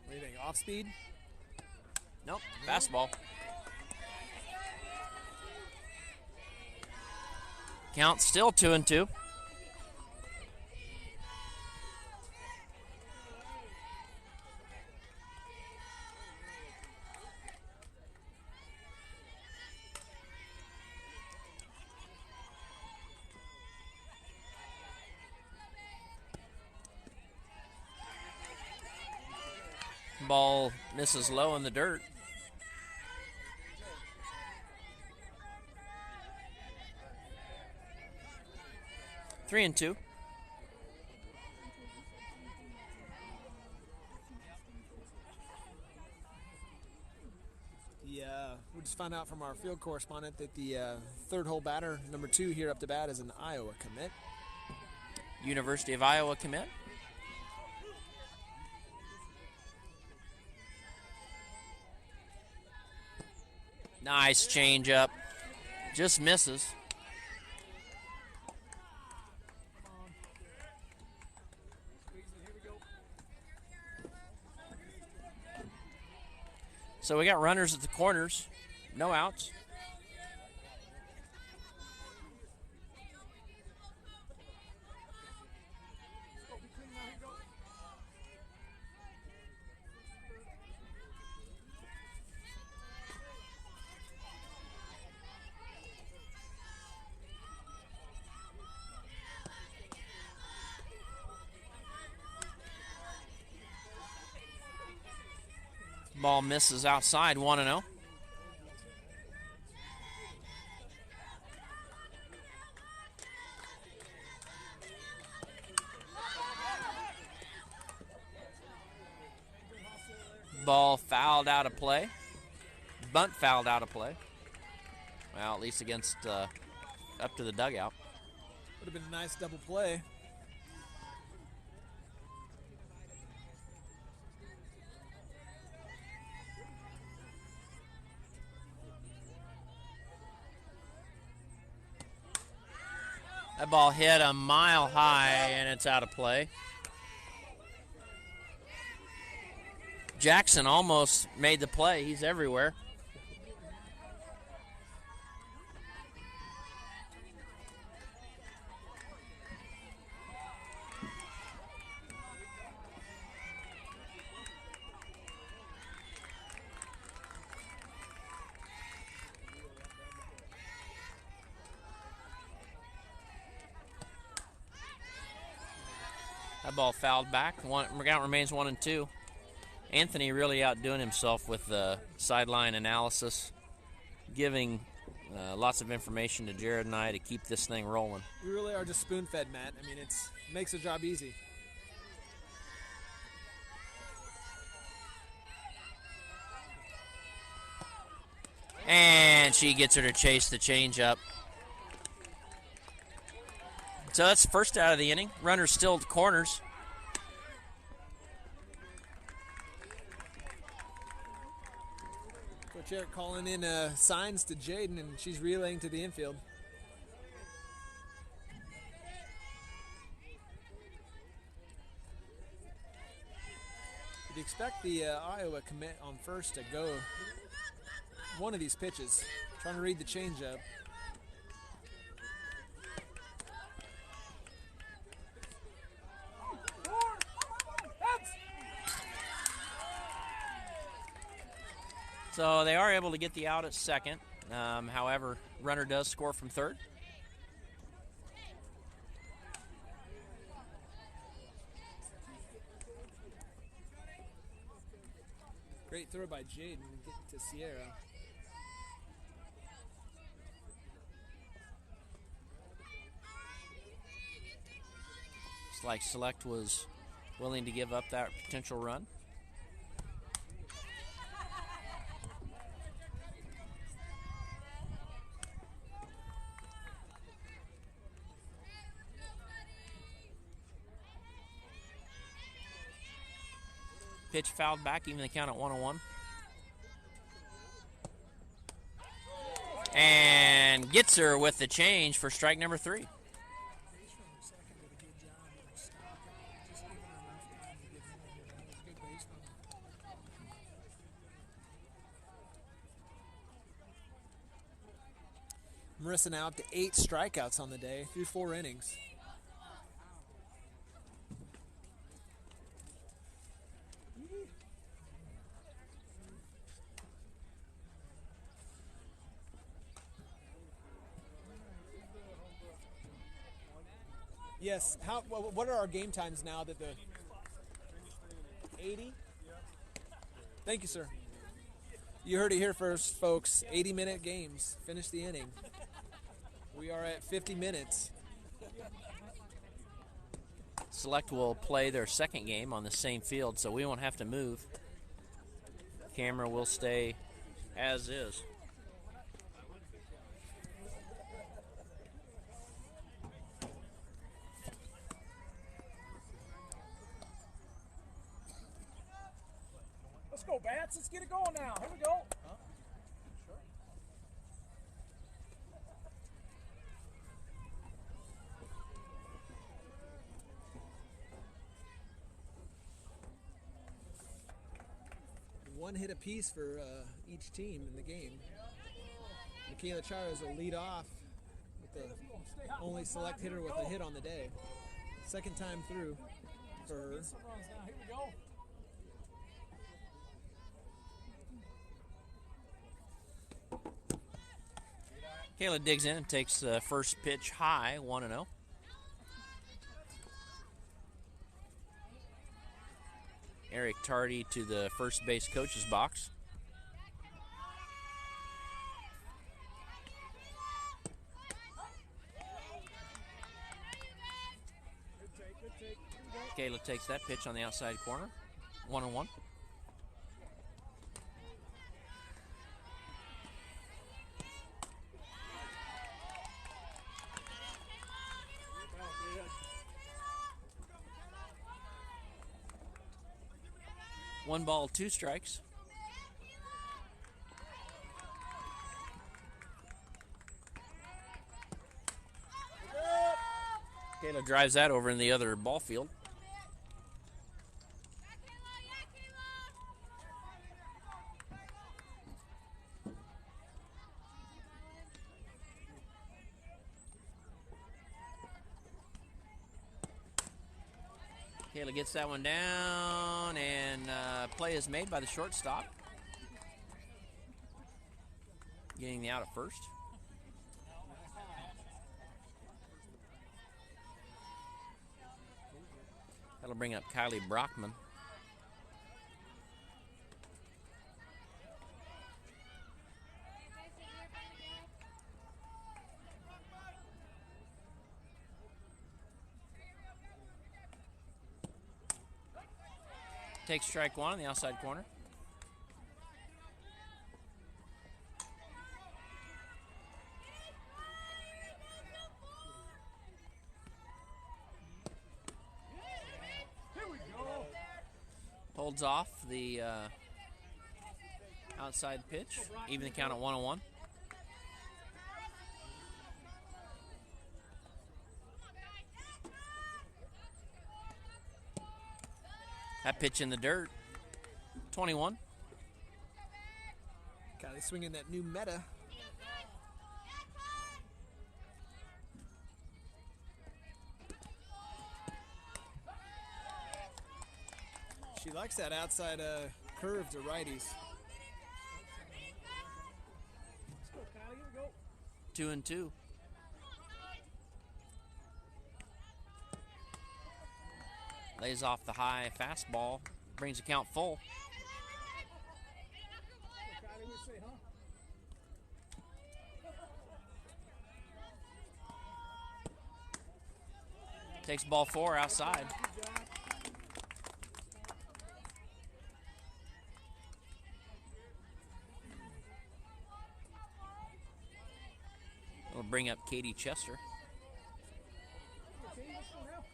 What do you think, off speed? Nope, fastball. Count still 2-2. Ball misses low in the dirt. Three and two. We just found out from our field correspondent that the third hole batter, number 2 here up to bat, is an Iowa commit. University of Iowa commit. Nice changeup. Just misses. So we got runners at the corners. No outs. Ball misses outside, 1-0. Ball fouled out of play. Bunt fouled out of play. Well, at least against up to the dugout. Would have been a nice double play. That ball hit a mile high, and it's out of play. Jackson almost made the play. He's everywhere. That ball fouled back. Count remains 1-2. Anthony really outdoing himself with the sideline analysis, giving lots of information to Jared and I to keep this thing rolling. We really are just spoon-fed, Matt. I mean, it makes the job easy. And she gets her to chase the changeup. So that's first out of the inning. Runners still at the corners. Coach Eric calling in signs to Jaden, and she's relaying to the infield. You'd expect the Iowa commit on first to go one of these pitches, trying to read the changeup. So they are able to get the out at second. However, runner does score from third. Great throw by Jaden to get to Sierra. It's like Select was willing to give up that potential run. Pitch fouled back, even the count at 1-1. And gets her with the change for strike number 3. Marissa now up to 8 strikeouts on the day through 4 innings. Yes. What are our game times now that the 80? Thank you, sir. You heard it here first, folks. 80-minute games. Finish the inning. We are at 50 minutes. Select will play their second game on the same field, so we won't have to move. Camera will stay as is. Let's go, Bats. Let's get it going now. Here we go. Huh? Sure. One hit apiece for each team in the game. Michaela Charas will lead off with the only Select hitter with a hit on the day. Second time through for her. Here we go. Kayla digs in and takes the first pitch high, 1-0. Eric Tardy to the first base coach's box. Kayla takes that pitch on the outside corner, 1-1. One ball, 2 strikes. Kayla drives that over in the other ball field. Kayla gets that one down, and play is made by the shortstop. Getting the out at first. bring up Kylie Brockman. Takes strike one on the outside corner. Holds off the outside pitch. Even the count at 1-1. That pitch in the dirt. 21. Kylie swinging that new meta. She likes that outside curve to righties. Let's go, Kylie. Here we go. 2-2. Lays off the high fastball. Brings the count full. Kylie, what do you say, huh? Takes ball 4 outside. Good job. We'll bring up Katie Chester. Okay, let's go now.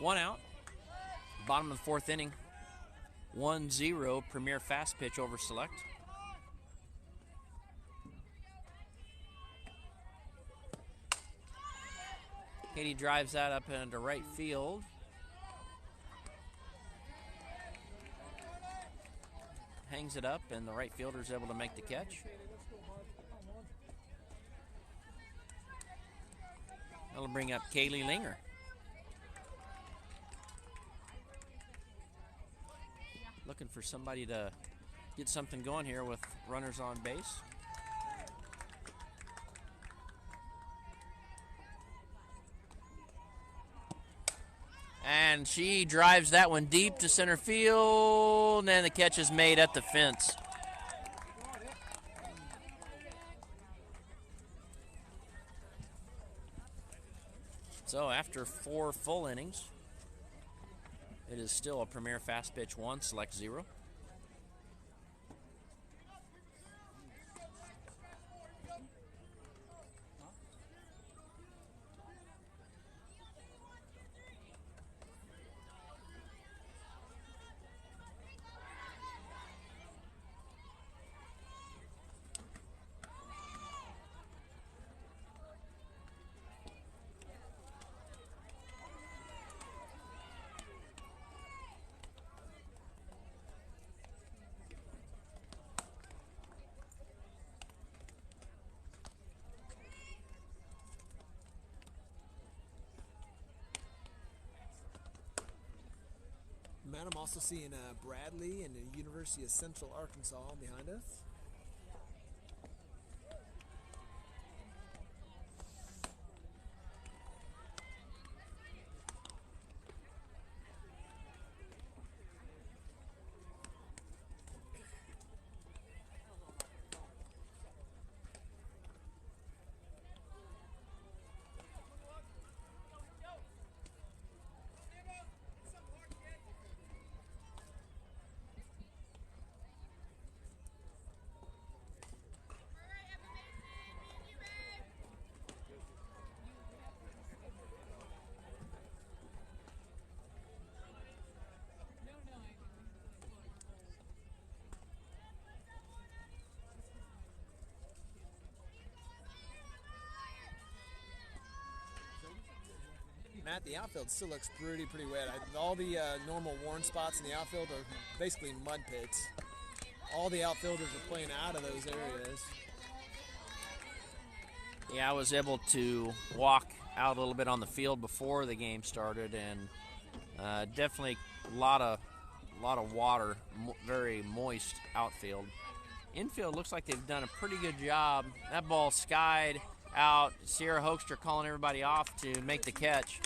1 out. Bottom of the 4th inning. 1-0 Premier fast pitch over select. Katie drives that up into right field. Hangs it up, and the right fielder is able to make the catch. Okay, let's go, Mark. Come on. That'll bring up Kaylee Linger. Looking for somebody to get something going here with runners on base. And she drives that one deep to center field, and the catch is made at the fence. So after 4 full innings, it is still a Premier fast pitch 1, select 0. Man, I'm also seeing Bradley and the University of Central Arkansas behind us. Matt, the outfield still looks pretty wet. All the normal worn spots in the outfield are basically mud pits. All the outfielders are playing out of those areas. Yeah, I was able to walk out a little bit on the field before the game started, and definitely a lot of water, very moist outfield. Infield looks like they've done a pretty good job. That ball skied out. Sierra Hoekstra calling everybody off to make the catch.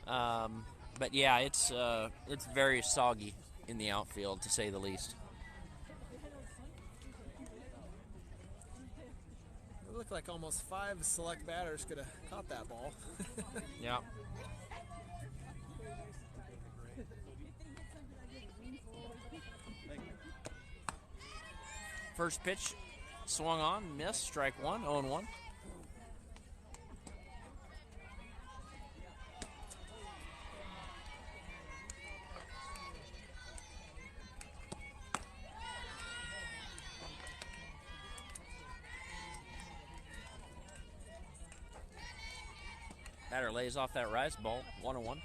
But yeah, it's very soggy in the outfield, to say the least. It looked like almost 5 select batters could have caught that ball. Yeah. First pitch swung on, missed, strike one, 0-1. Batter lays off that rise ball, 1-1.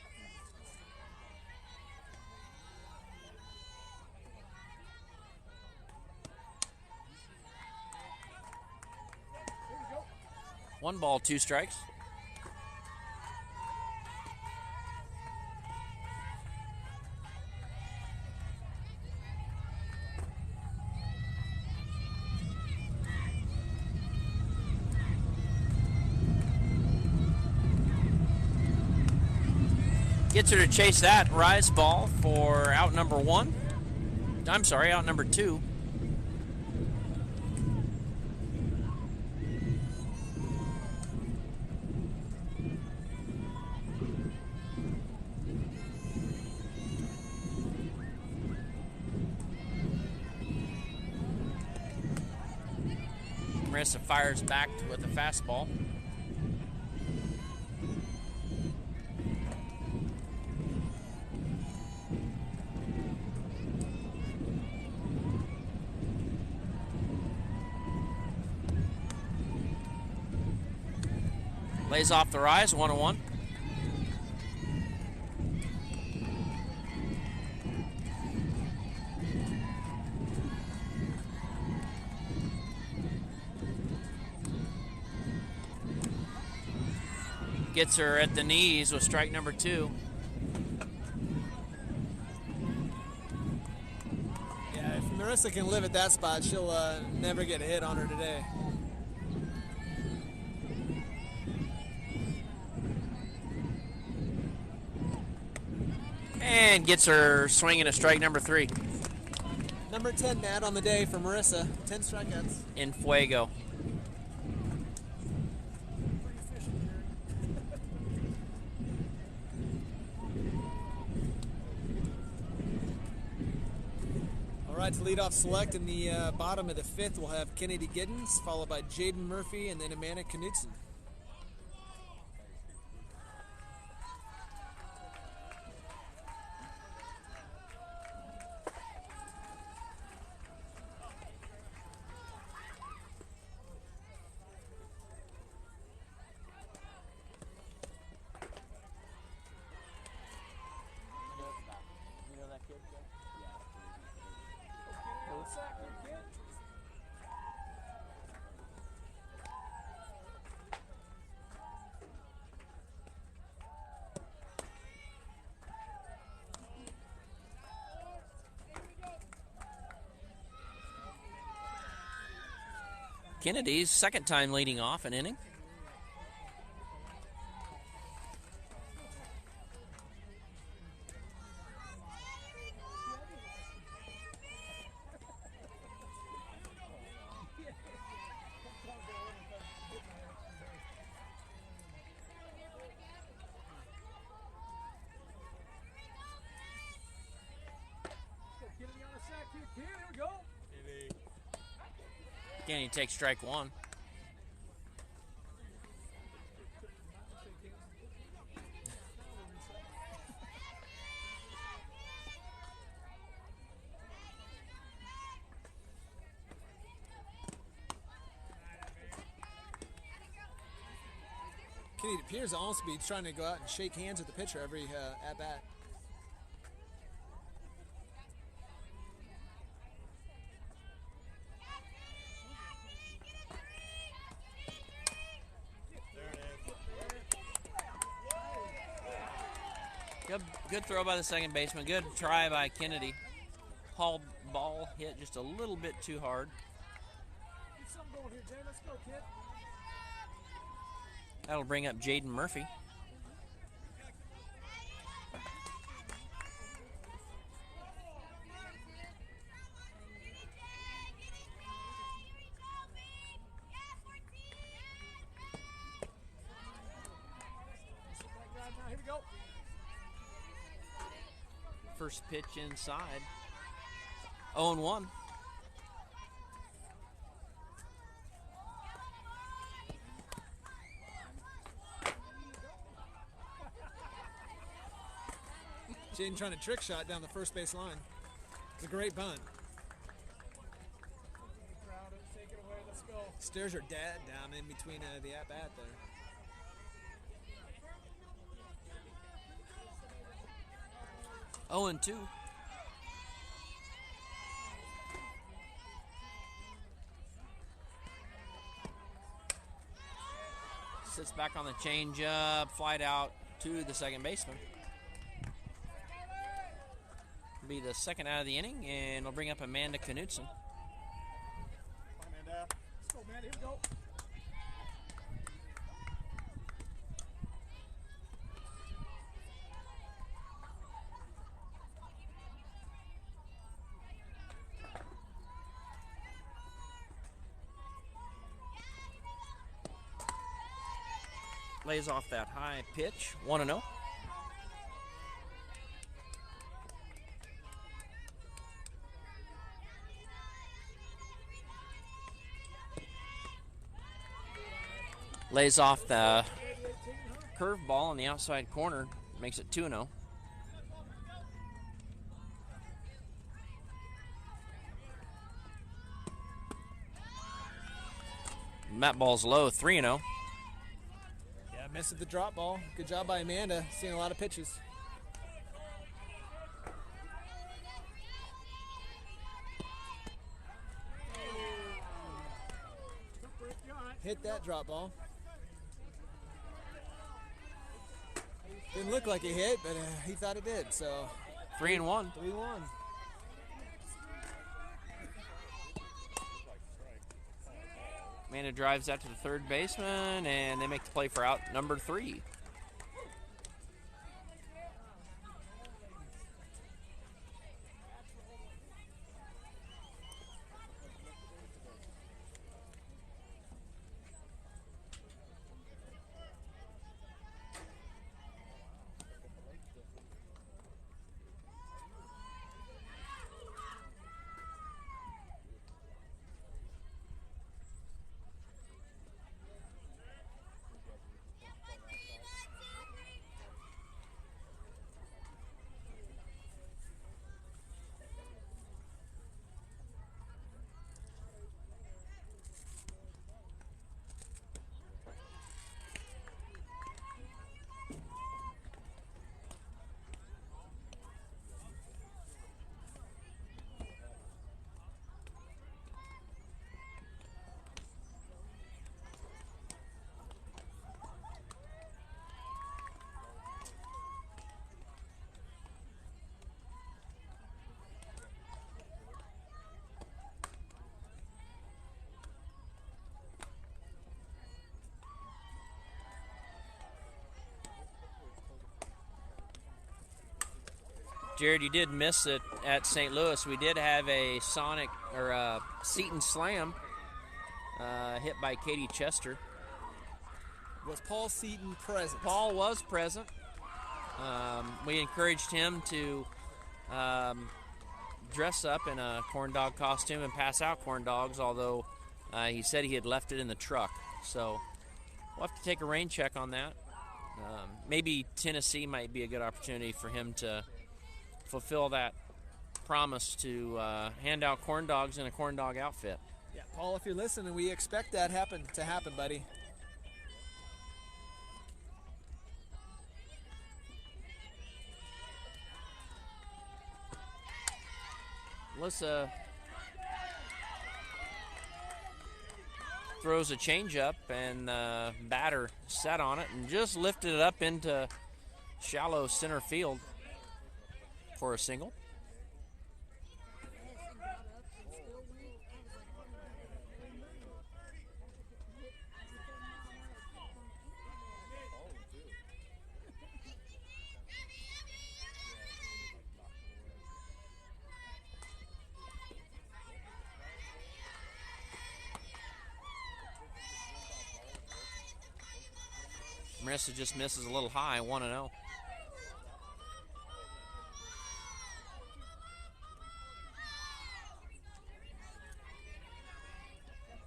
One ball, 2 strikes. Gets her to chase that rise ball for out number 1. I'm sorry, out number 2. Marissa fires back with a fastball. Lays off the rise, 1-1. Gets her at the knees with strike number 2. Yeah, if Marissa can live at that spot, she'll never get a hit on her today. And gets her swinging a strike number 3. Number 10 Matt on the day for Marissa. 10 strikeouts. In fuego. All right, to lead off select in the bottom of the 5th, we'll have Kennedy Giddens, followed by Jaden Murphy, and then Amanda Knudsen. Kennedy's second time leading off an inning. Kennedy takes strike 1. Kennedy appears to almost be trying to go out and shake hands with the pitcher every at-bat. Good throw by the second baseman. Good try by Kennedy. Ball hit just a little bit too hard. Get something going here, Jay. Let's go, kid. That'll bring up Jaden Murphy. Here we go. First pitch inside. 0-1. Jaden trying to trick shot down the first base line. It's a great bunt. Crowd, take it away. Let's go. Stares her dad down in between the at-bat there. Oh, and 2. Sits back on the changeup, flight out to the second baseman. Be the second out of the inning, and we'll bring up Amanda Knudsen. Amanda. Let's go, man. Here we go. Lays off that high pitch, 1-0. Lays off the curveball on the outside corner, makes it 2-0. That ball's low, 3-0. Yeah, misses the drop ball. Good job by Amanda. Seeing a lot of pitches. Hit that drop ball. Didn't look like it hit, but he thought it did. So 3-1. 3-1. Amanda drives that to the third baseman, and they make the play for out number 3. Jared, you did miss it at St. Louis. We did have a Seton slam hit by Katie Chester. Was Paul Seton present? Paul was present. We encouraged him to dress up in a corn dog costume and pass out corn dogs, although he said he had left it in the truck. So we'll have to take a rain check on that. Maybe Tennessee might be a good opportunity for him to fulfill that promise to hand out corn dogs in a corn dog outfit. Yeah, Paul, if you're listening, we expect that to happen, buddy. Melissa throws a changeup, and batter sat on it and just lifted it up into shallow center field for a single. Marissa just misses a little high, 1-0.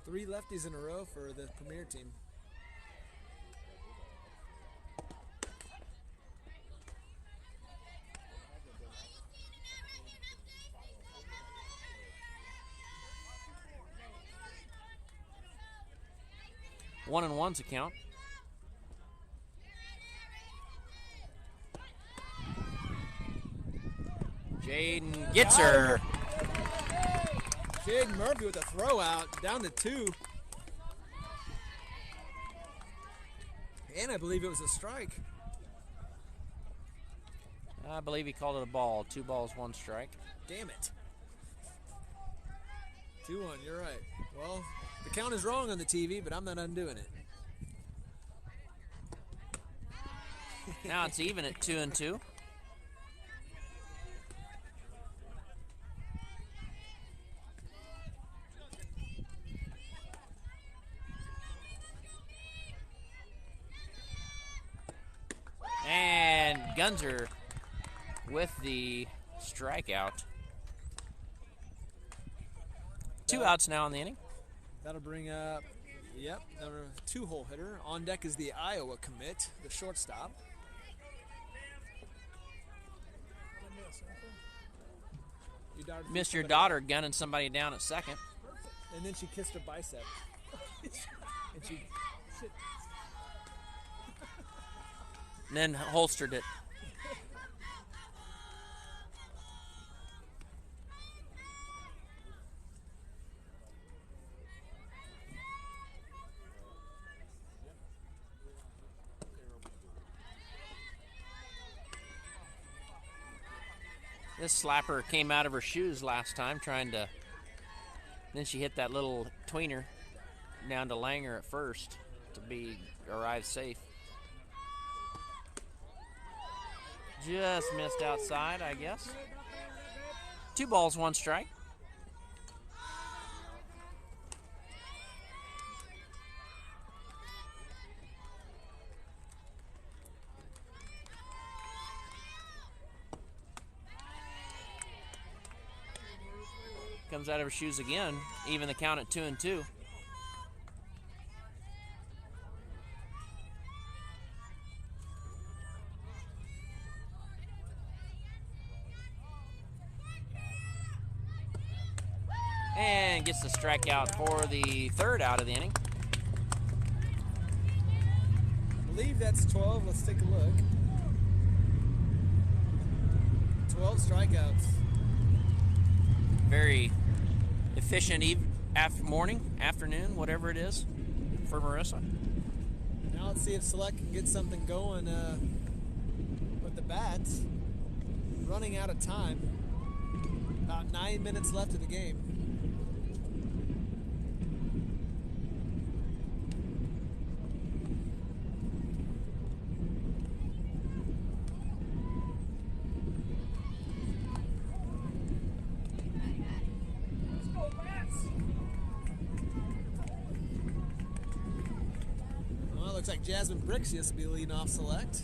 Three lefties in a row for the Premier team. One and one's a count. Jaden gets her. Jaden Murphy with a throw out, down to 2. And I believe it was a strike. I believe he called it a ball. 2 balls, 1 strike. Damn it. 2-1, you're right. Well, the count is wrong on the TV, but I'm not undoing it. Now it's even at 2-2. And Gunzer with the strikeout. 2 outs now in the inning. That'll bring up, yep, number 2-hole hitter. On deck is the Iowa commit, the shortstop. Missed your daughter gunning somebody down at second. And then she kissed her bicep. and she And then holstered it. This slapper came out of her shoes last time trying to, then she hit that little tweener down to Langer at first to arrive safe. Just missed outside, I guess. 2 balls, 1 strike. Comes out of her shoes again, even the count at 2-2. And gets the strikeout for the 3rd out of the inning. I believe that's 12. Let's take a look. 12 strikeouts. Very efficient afternoon, whatever it is, for Marissa. Now let's see if Select can get something going with the bats. Running out of time. About 9 minutes left of the game. Looks like Jasmine Brixius will be leading off Select.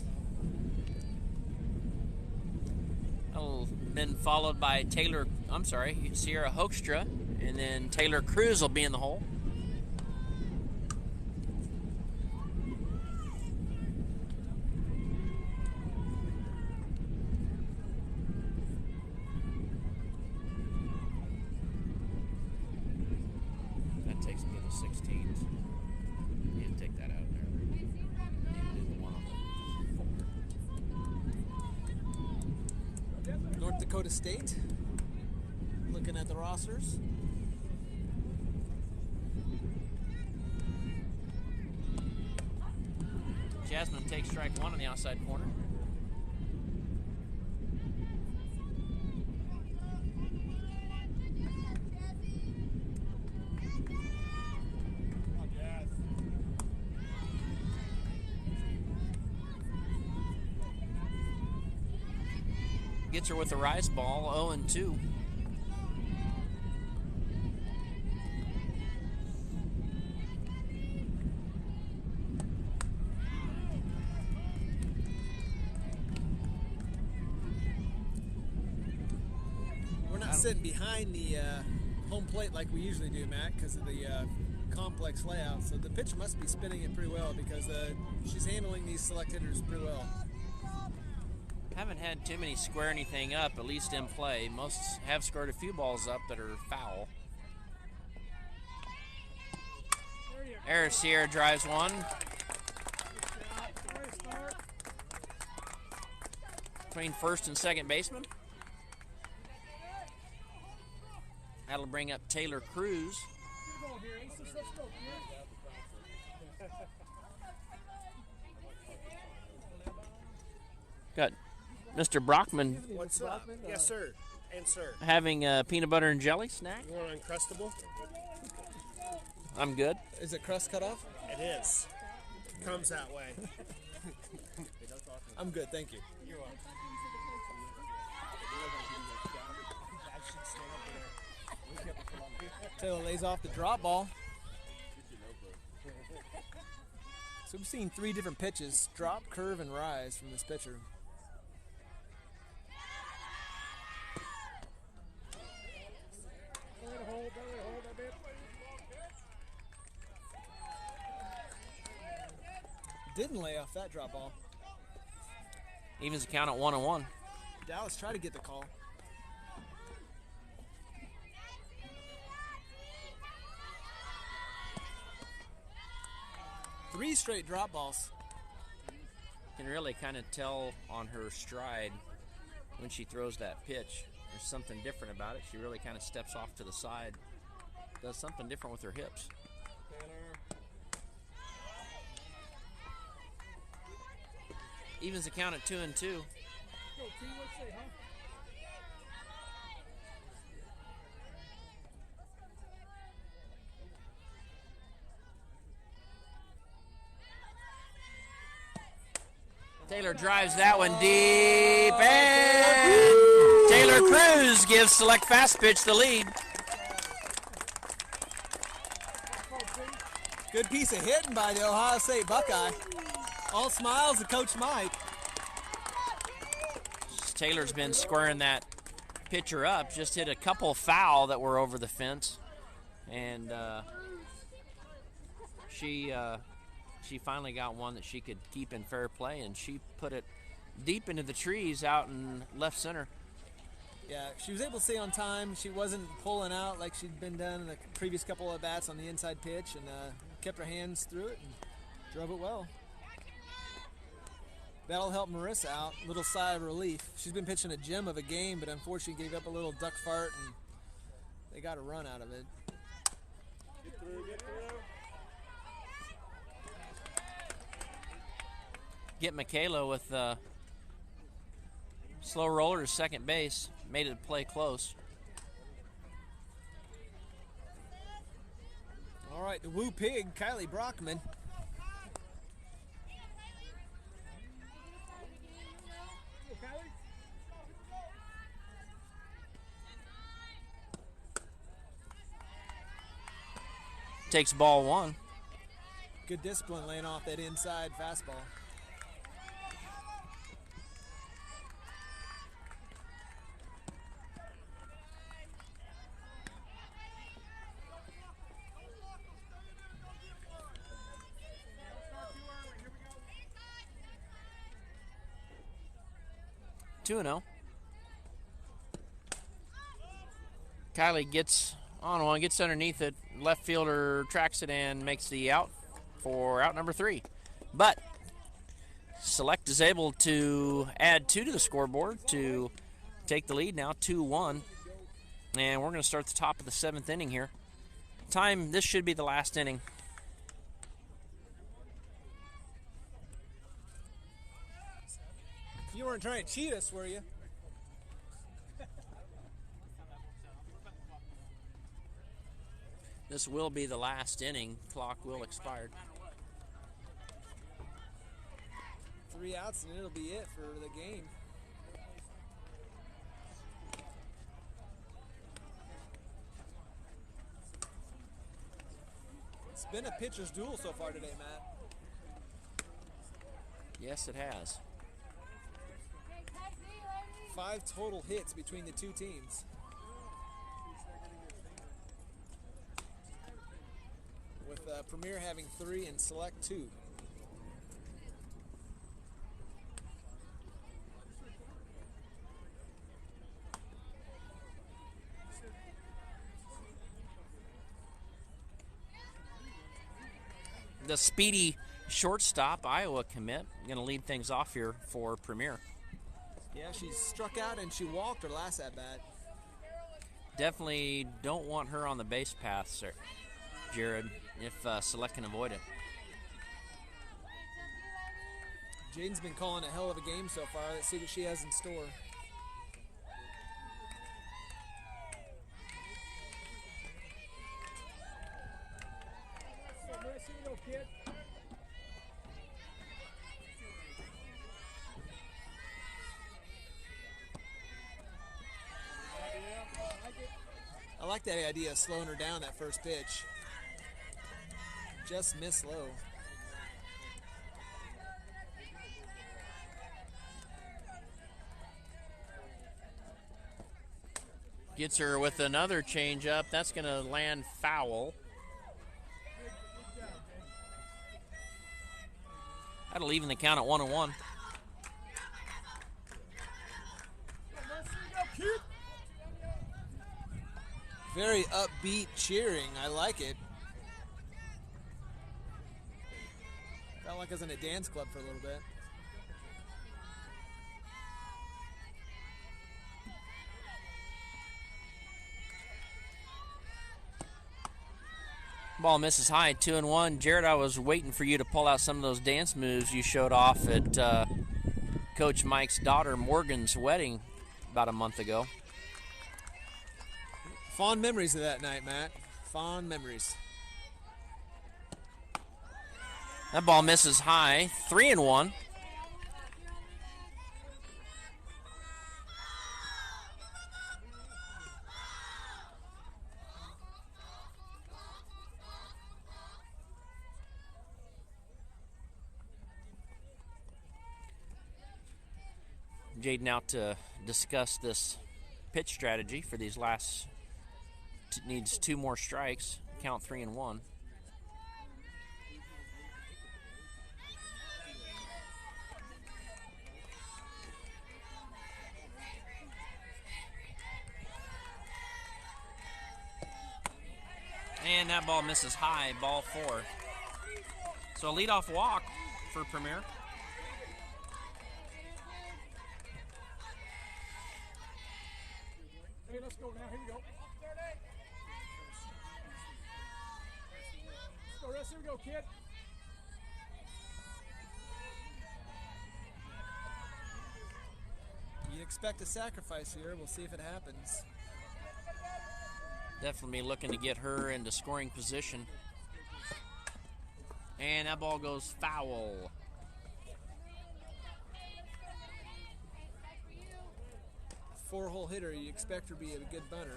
Then followed by Sierra Hoekstra, and then Taylor Cruz will be in the hole. That takes me to the 16s. You can take that out of there. North Dakota State, looking at the rosters. Jasmine takes strike 1 on the outside corner. Gets her with the rise ball, 0-2. sitting behind the home plate like we usually do, Matt, because of the complex layout. So the pitcher must be spinning it pretty well because she's handling these select hitters pretty well. Haven't had too many square anything up, at least in play. Most have scored a few balls up that are foul. Sierra drives one. Between first and second baseman. That'll bring up Taylor Cruz. Got Mr. Brockman. What's up? Yes, sir. And sir. Having a peanut butter and jelly snack. You want Uncrustable? I'm good. Is the crust cut off? It is. Comes that way. I'm good, thank you. You're welcome. Taylor lays off the drop ball. So we've seen 3 different pitches, drop, curve, and rise from this pitcher. Didn't lay off that drop ball. Evens the count at 1-1. Dallas tried to get the call. Three straight drop balls. Can really kind of tell on her stride when she throws that pitch. There's something different about it. She really kind of steps off to the side, does something different with her hips. Evens the count at 2-2. Taylor drives that one deep, and Taylor Cruz gives Select Fast Pitch the lead. Good piece of hitting by the Ohio State Buckeye. All smiles to Coach Mike. Taylor's been squaring that pitcher up, just hit a couple foul that were over the fence, and she finally got one that she could keep in fair play, and she put it deep into the trees out in left center. Yeah, she was able to stay on time. She wasn't pulling out like she'd been done in the previous couple of bats on the inside pitch, and kept her hands through it and drove it well. That'll help Marissa out. Little sigh of relief. She's been pitching a gem of a game, but unfortunately gave up a little duck fart, and they got a run out of it. Get through, get through. Get Michaela with slow roller to second base. Made it play close. All right, the Woo Pig, Kylie Brockman. Takes ball one. Good discipline laying off that inside fastball. Two 2-0. Kylie gets on one, gets underneath it. Left fielder tracks it and makes the out for out number 3. But Select is able to add 2 to the scoreboard to take the lead now, 2-1. And we're going to start the top of the 7th inning here. This should be the last inning. You weren't trying to cheat us, were you? This will be the last inning. Clock will expire. 3 outs and it'll be it for the game. It's been a pitcher's duel so far today, Matt. Yes, it has. 5 total hits between the two teams. Premier having 3 and Select 2. The speedy shortstop, Iowa commit, going to lead things off here for Premier. Yeah, she struck out and she walked her last at bat. Definitely don't want her on the base path, sir, Jared, if Select can avoid it. Jaden's been calling a hell of a game so far. Let's see what she has in store. I like that idea of slowing her down that first pitch. Just missed low. Gets her with another changeup. That's going to land foul. That'll even the count at 1-1. Very upbeat cheering. I like it. Felt like I was in a dance club for a little bit. Ball misses high, 2-1. Jared, I was waiting for you to pull out some of those dance moves you showed off at Coach Mike's daughter Morgan's wedding about a month ago. Fond memories of that night, Matt. Fond memories. That ball misses high, 3-1. Jaden out to discuss this pitch strategy for these last. Needs 2 more strikes. Count 3-1. And that ball misses high, ball 4. So a leadoff walk for Premier. Hey, let's go now. Here we go. Let's go, rest. Here we go, kid. You'd expect a sacrifice here. We'll see if it happens. Definitely looking to get her into scoring position. And that ball goes foul. Four-hole hitter, you expect her to be a good bunter.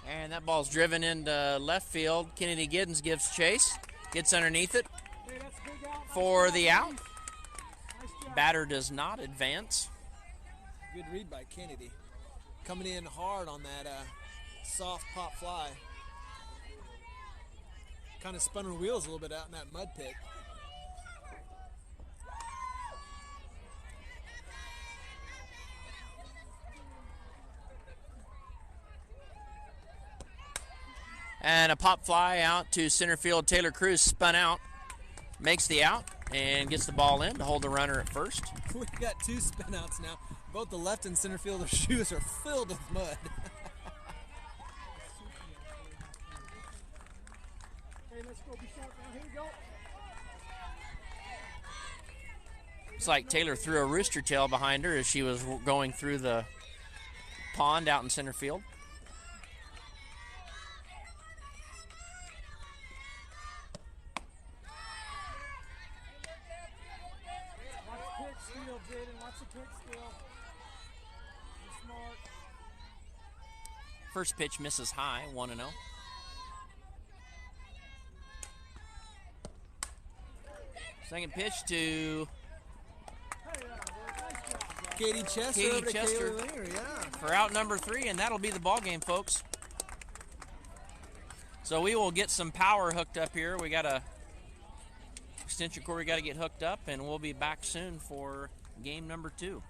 And that ball's driven into left field. Kennedy Giddens gives chase. Gets underneath it Hey, that's a big out. for the out. Nice job. Batter does not advance. Good read by Kennedy. Coming in hard on that soft pop fly. Kind of spun her wheels a little bit out in that mud pit. And a pop fly out to center field. Taylor Cruz spun out, makes the out, and gets the ball in to hold the runner at first. We got 2 spinouts now. Both the left and center fielder shoes are filled with mud. Hey, let's go. Be sharp now. Here we go. It's like Taylor threw a rooster tail behind her as she was going through the pond out in center field. Watch the kick steal, Jaden. Watch the kick steal. Be smart. First pitch misses high, 1-0. Second pitch to Katie Chester Katie over to Chester. Kaylee Linger, yeah. for out number 3, and that'll be the ball game, folks. So we will get some power hooked up here. We got a extension cord we got to get hooked up, and we'll be back soon for game number 2.